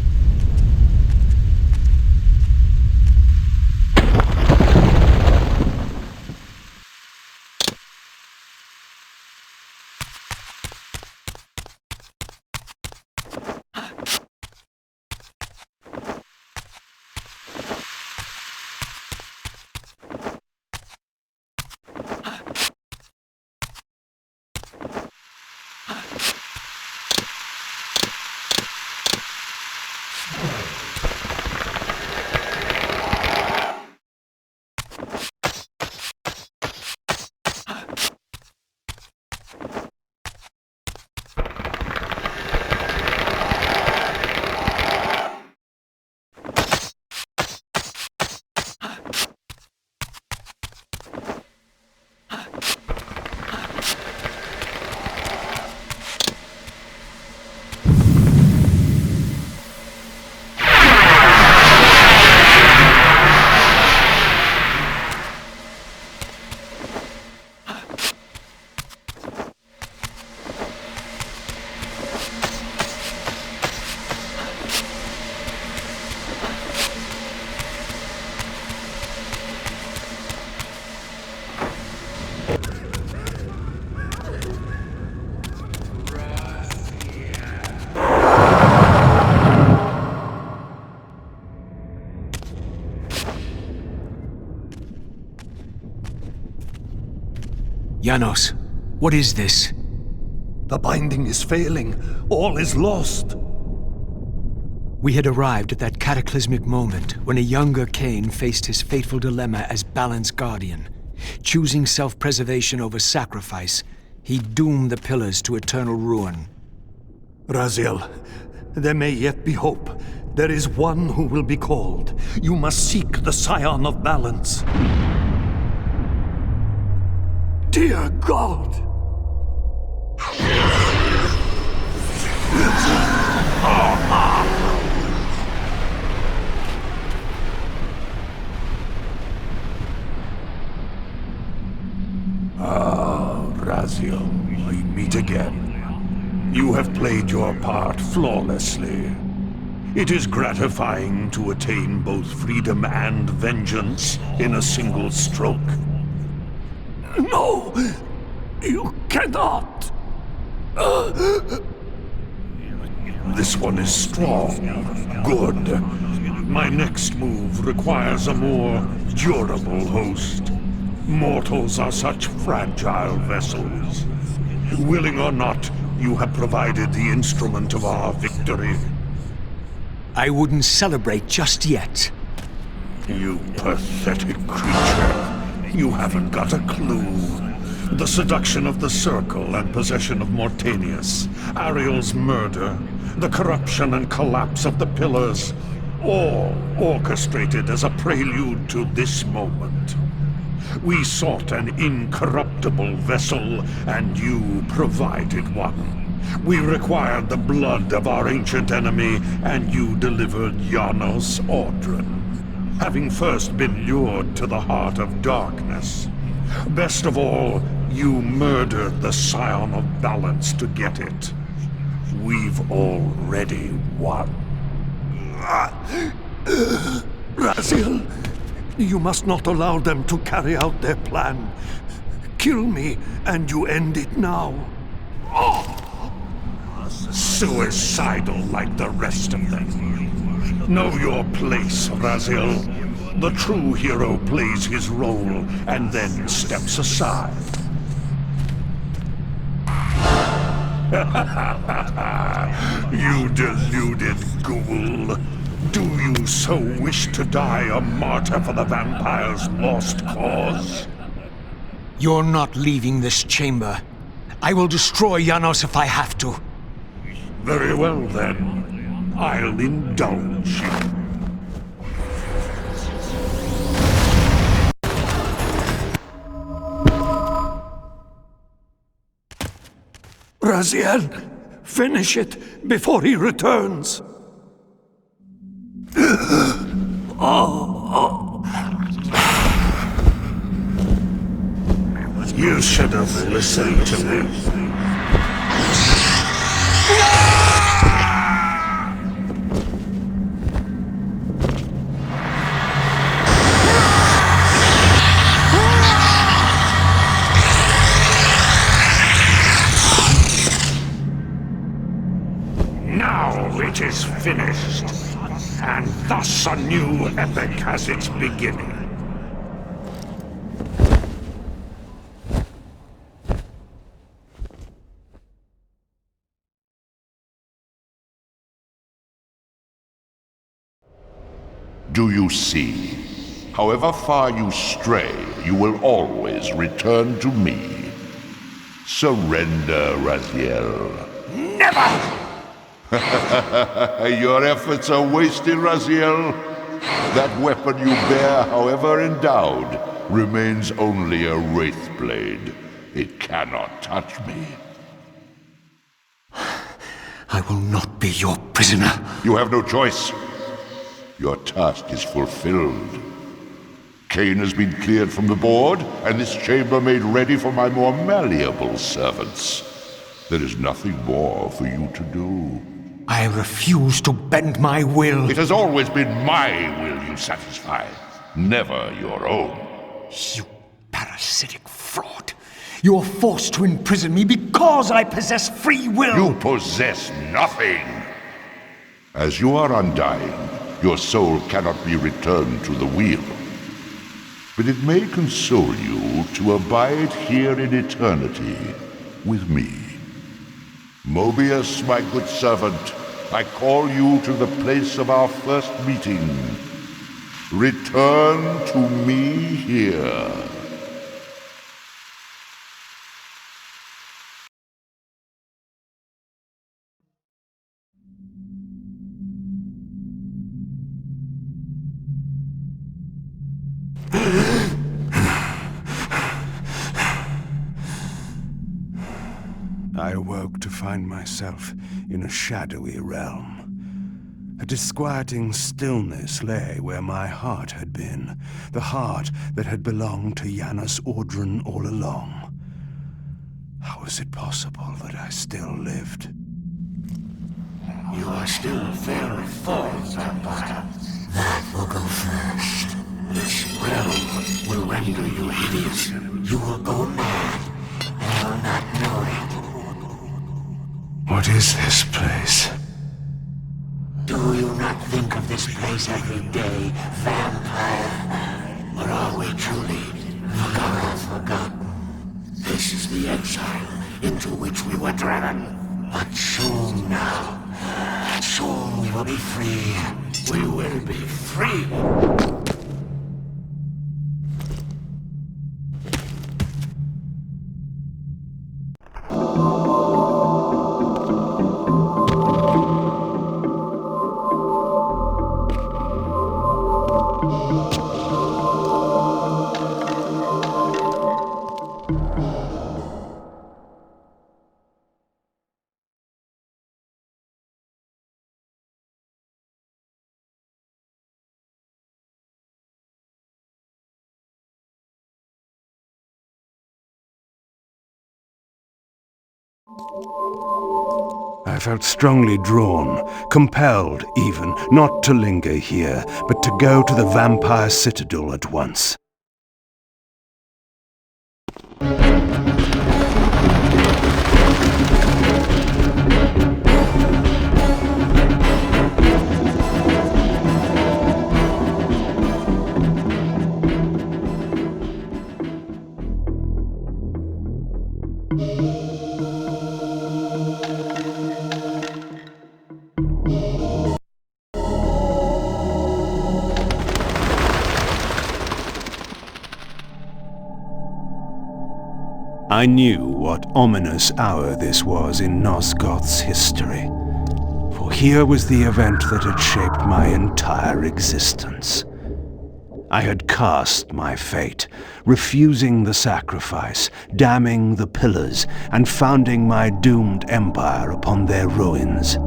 [SPEAKER 7] Janos, what is this?
[SPEAKER 1] The binding is failing. All is lost.
[SPEAKER 7] We had arrived at that cataclysmic moment when a younger Kain faced his fateful dilemma as Balance Guardian. Choosing self-preservation over sacrifice, he doomed the Pillars to eternal ruin.
[SPEAKER 1] Raziel, there may yet be hope. There is one who will be called. You must seek the Scion of Balance. Dear God! Raziel, we meet again. You have played your part flawlessly. It is gratifying to attain both freedom and vengeance in a single stroke. No! You cannot! This one is strong, good. My next move requires a more durable host. Mortals are such fragile vessels. Willing or not, you have provided the instrument of our victory.
[SPEAKER 7] I wouldn't celebrate just yet.
[SPEAKER 1] You pathetic creature. You haven't got a clue. The seduction of the Circle and possession of Mortanius, Ariel's murder, the corruption and collapse of the Pillars, all orchestrated as a prelude to this moment. We sought an incorruptible vessel, and you provided one. We required the blood of our ancient enemy, and you delivered Janos Audron, having first been lured to the heart of darkness. Best of all, you murdered the Scion of Balance to get it. We've already won. Raziel, you must not allow them to carry out their plan. Kill me, and you end it now. Suicidal like the rest of them. Know your place, Raziel. The true hero plays his role and then steps aside. You deluded ghoul.
[SPEAKER 3] Do you so wish to die a martyr for the vampire's lost cause?
[SPEAKER 7] You're not leaving this chamber. I will destroy Janos if I have to.
[SPEAKER 3] Very well, then. I'll indulge you.
[SPEAKER 1] Raziel, finish it before he returns.
[SPEAKER 3] You should have listened to me. Now it is finished, and thus a new epic has its beginning.
[SPEAKER 6] Do you see? However far you stray, you will always return to me. Surrender, Raziel.
[SPEAKER 3] Never!
[SPEAKER 6] Your efforts are wasted, Raziel. That weapon you bear, however endowed, remains only a wraith blade. It cannot touch me.
[SPEAKER 1] I will not be your prisoner.
[SPEAKER 6] You have no choice. Your task is fulfilled. Kain has been cleared from the board, and this chamber made ready for my more malleable servants. There is nothing more for you to do.
[SPEAKER 7] I refuse to bend my will.
[SPEAKER 6] It has always been my will you satisfy, never your own.
[SPEAKER 7] You parasitic fraud. You're forced to imprison me because I possess free will.
[SPEAKER 6] You possess nothing. As you are undying, your soul cannot be returned to the wheel. But it may console you to abide here in eternity with me. Mobius, my good servant, I call you to the place of our first meeting. Return to me here.
[SPEAKER 1] I awoke to find myself in a shadowy realm. A disquieting stillness lay where my heart had been, the heart that had belonged to Janos Audron all along. How was it possible that I still lived?
[SPEAKER 8] You are still very full, vampire. That will go first. This realm will render you hideous. You will go mad, and will not know it.
[SPEAKER 1] What is this place?
[SPEAKER 8] Do you not think of this place every day, vampire? Or are we truly forgotten? This is the exile into which we were driven. But soon now, soon we will be free. We will be free.
[SPEAKER 1] I felt strongly drawn, compelled even, not to linger here, but to go to the vampire citadel at once. I knew what ominous hour this was in Nosgoth's history, for here was the event that had shaped my entire existence. I had cast my fate, refusing the sacrifice, damning the pillars, and founding my doomed empire upon their ruins.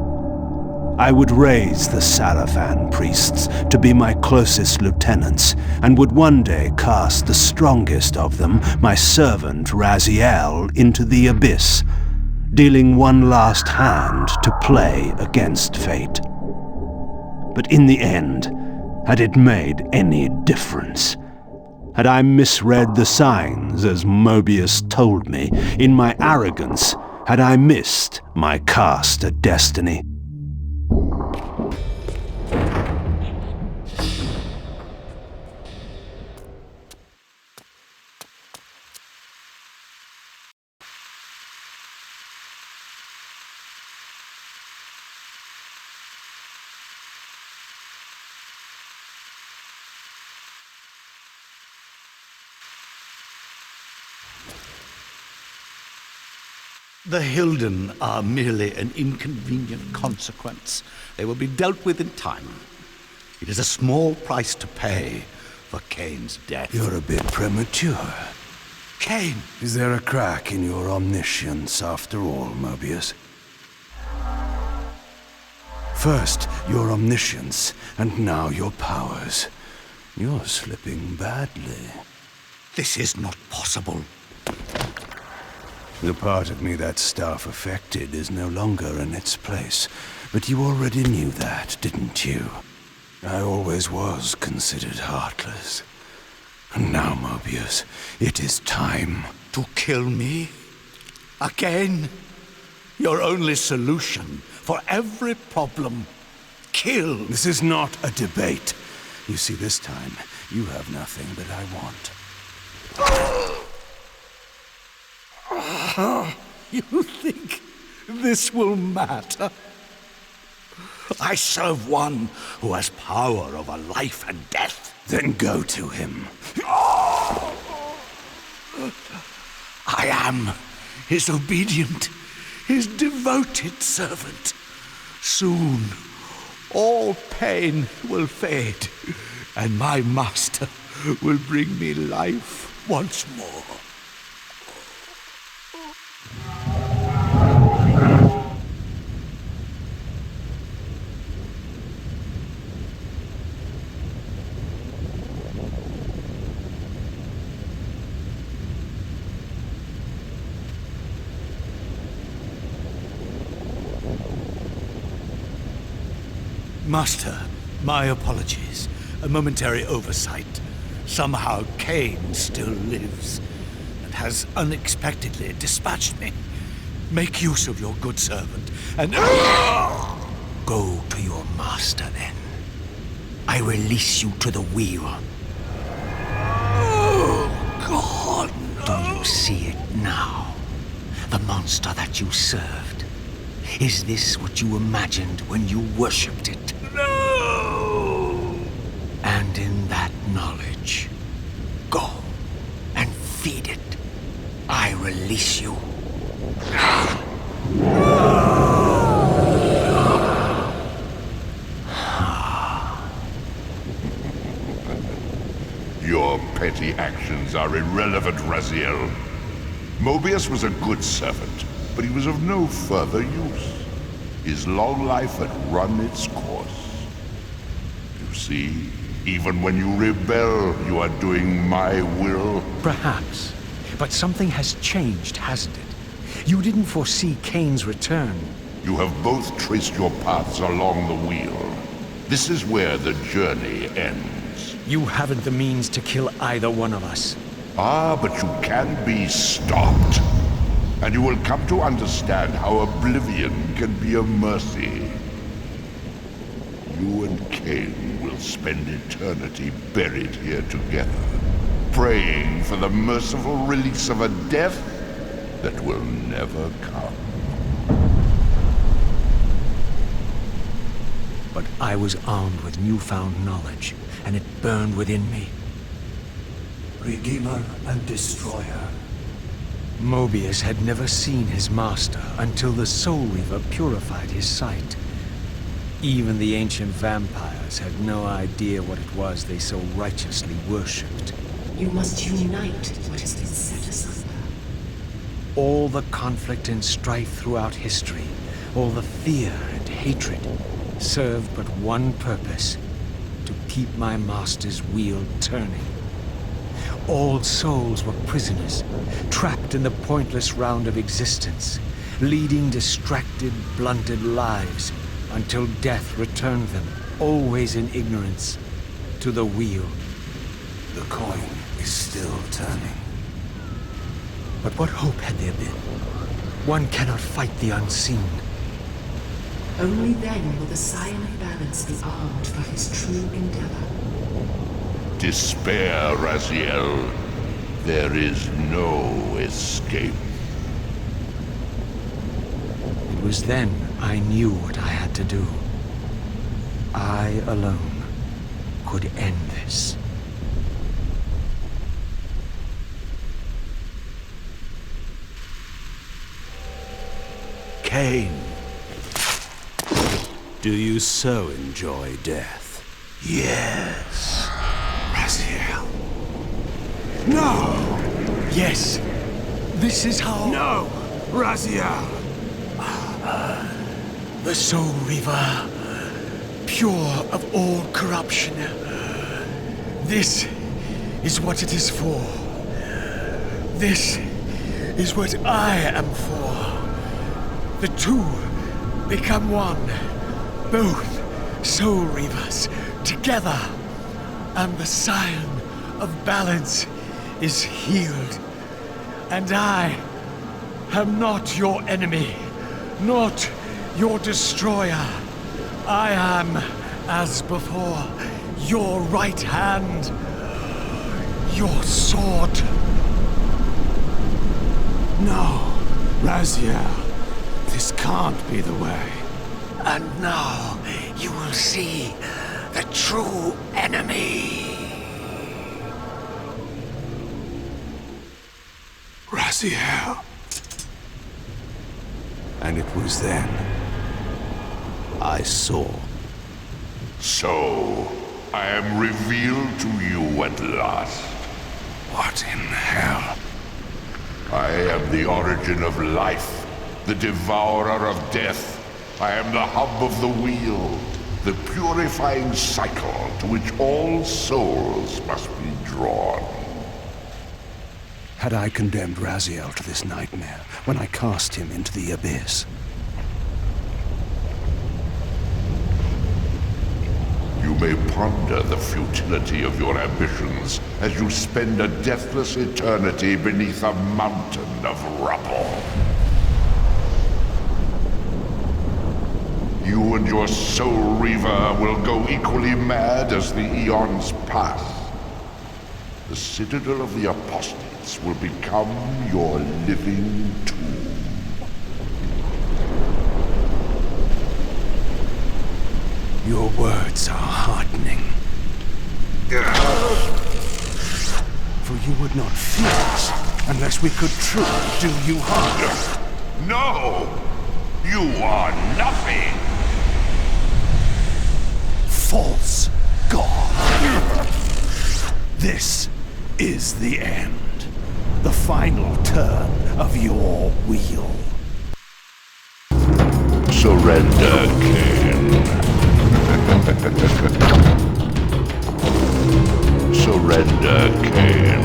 [SPEAKER 1] I would raise the Sarafan priests to be my closest lieutenants, and would one day cast the strongest of them, my servant Raziel, into the abyss, dealing one last hand to play against fate. But in the end, had it made any difference? Had I misread the signs, as Mobius told me? In my arrogance, had I missed my cast at destiny?
[SPEAKER 5] The Hilden are merely an inconvenient consequence. They will be dealt with in time. It is a small price to pay for Kain's death.
[SPEAKER 1] You're a bit premature.
[SPEAKER 5] Kain!
[SPEAKER 1] Is there a crack in your omniscience after all, Mobius? First, your omniscience, and now your powers. You're slipping badly.
[SPEAKER 5] This is not possible.
[SPEAKER 1] The part of me that staff affected is no longer in its place. But you already knew that, didn't you? I always was considered heartless. And now, Mobius, it is time.
[SPEAKER 5] To kill me? Again? Your only solution for every problem. Kill.
[SPEAKER 1] This is not a debate. You see, this time, you have nothing that I want.
[SPEAKER 5] You think this will matter? I serve one who has power over life and death.
[SPEAKER 1] Then go to him.
[SPEAKER 5] I am his obedient, his devoted servant. Soon, all pain will fade, and my master will bring me life once more. Master, my apologies. A momentary oversight. Somehow Kain still lives, and has unexpectedly dispatched me. Make use of your good servant, and...
[SPEAKER 13] Go to your master, then. I release you to the wheel.
[SPEAKER 5] Oh, God, no.
[SPEAKER 13] Do you see it now? The monster that you served. Is this what you imagined when you worshipped it?
[SPEAKER 5] No!
[SPEAKER 13] And in that knowledge, go and feed it. I release you.
[SPEAKER 6] Your petty actions are irrelevant, Raziel. Mobius was a good servant, but he was of no further use. His long life had run its course. You see, even when you rebel, you are doing my will.
[SPEAKER 7] Perhaps. But something has changed, hasn't it? You didn't foresee Kain's return.
[SPEAKER 6] You have both traced your paths along the wheel. This is where the journey ends.
[SPEAKER 7] You haven't the means to kill either one of us.
[SPEAKER 6] Ah, but you can be stopped. And you will come to understand how oblivion can be a mercy. You and Kain will spend eternity buried here together, praying for the merciful release of a death that will never come.
[SPEAKER 7] But I was armed with newfound knowledge, and it burned within me.
[SPEAKER 1] Redeemer and Destroyer.
[SPEAKER 7] Mobius had never seen his master until the Soul Reaver purified his sight. Even the ancient vampires had no idea what it was they so righteously worshipped.
[SPEAKER 10] You must unite what has been set asunder.
[SPEAKER 7] All the conflict and strife throughout history, all the fear and hatred, served but one purpose: to keep my master's wheel turning. All souls were prisoners, trapped in the pointless round of existence, leading distracted, blunted lives until death returned them, always in ignorance, to the wheel.
[SPEAKER 1] The coin is still turning.
[SPEAKER 7] But what hope had there been? One cannot fight the unseen.
[SPEAKER 10] Only then will the Scion of Balance be armed for his true endeavor.
[SPEAKER 6] Despair, Raziel. There is no escape.
[SPEAKER 7] It was then I knew what I had to do. I alone could end this.
[SPEAKER 1] Kain, do you so enjoy death?
[SPEAKER 5] Yes.
[SPEAKER 1] Raziel. No!
[SPEAKER 7] Yes, this is how...
[SPEAKER 1] No! Raziel!
[SPEAKER 7] The Soul Reaver, pure of all corruption. This is what it is for. This is what I am for. The two become one. Both Soul Reavers together. And the Scion of Balance is healed. And I am not your enemy, not your destroyer. I am, as before, your right hand, your sword.
[SPEAKER 1] No, Raziel. This can't be the way.
[SPEAKER 13] And now you will see the true enemy.
[SPEAKER 1] Raziel. And it was then I saw.
[SPEAKER 6] So, I am revealed to you at last.
[SPEAKER 1] What in hell?
[SPEAKER 6] I am the origin of life, the devourer of death. I am the hub of the wheel, the purifying cycle to which all souls must be drawn.
[SPEAKER 1] Had I condemned Raziel to this nightmare when I cast him into the abyss?
[SPEAKER 6] You may ponder the futility of your ambitions as you spend a deathless eternity beneath a mountain of rubble. You and your Soul Reaver will go equally mad as the eons pass. The Citadel of the Apostates will become your living tomb.
[SPEAKER 1] Your words are heartening. For you would not fear us unless we could truly do you harm.
[SPEAKER 6] No! You are nothing!
[SPEAKER 1] False god! This is the end. The final turn of your wheel.
[SPEAKER 6] Surrender, Kain. Surrender, Kain.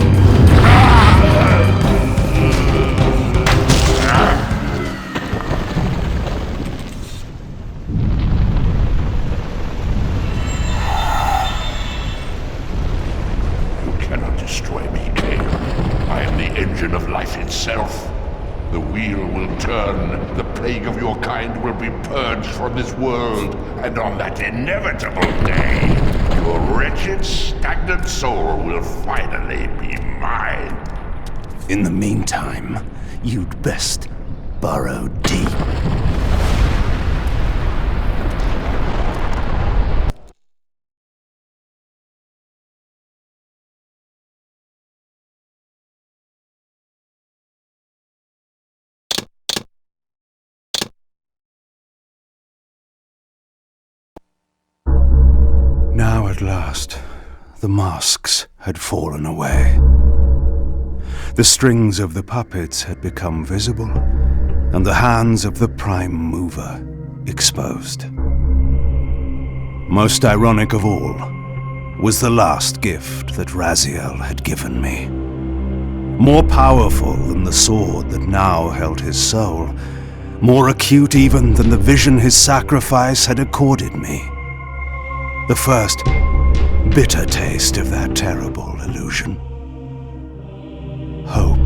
[SPEAKER 6] You cannot destroy me, Kain. I am the engine of life itself. The wheel will turn, the plague of your kind will be purged from this world, and on that inevitable day, your wretched, stagnant soul will finally be mine.
[SPEAKER 1] In the meantime, you'd best burrow deep. at last, the masks had fallen away. The strings of the puppets had become visible, and the hands of the Prime Mover exposed. Most ironic of all was the last gift that Raziel had given me. More powerful than the sword that now held his soul, more acute even than the vision his sacrifice had accorded me. The first bitter taste of that terrible illusion. Hope.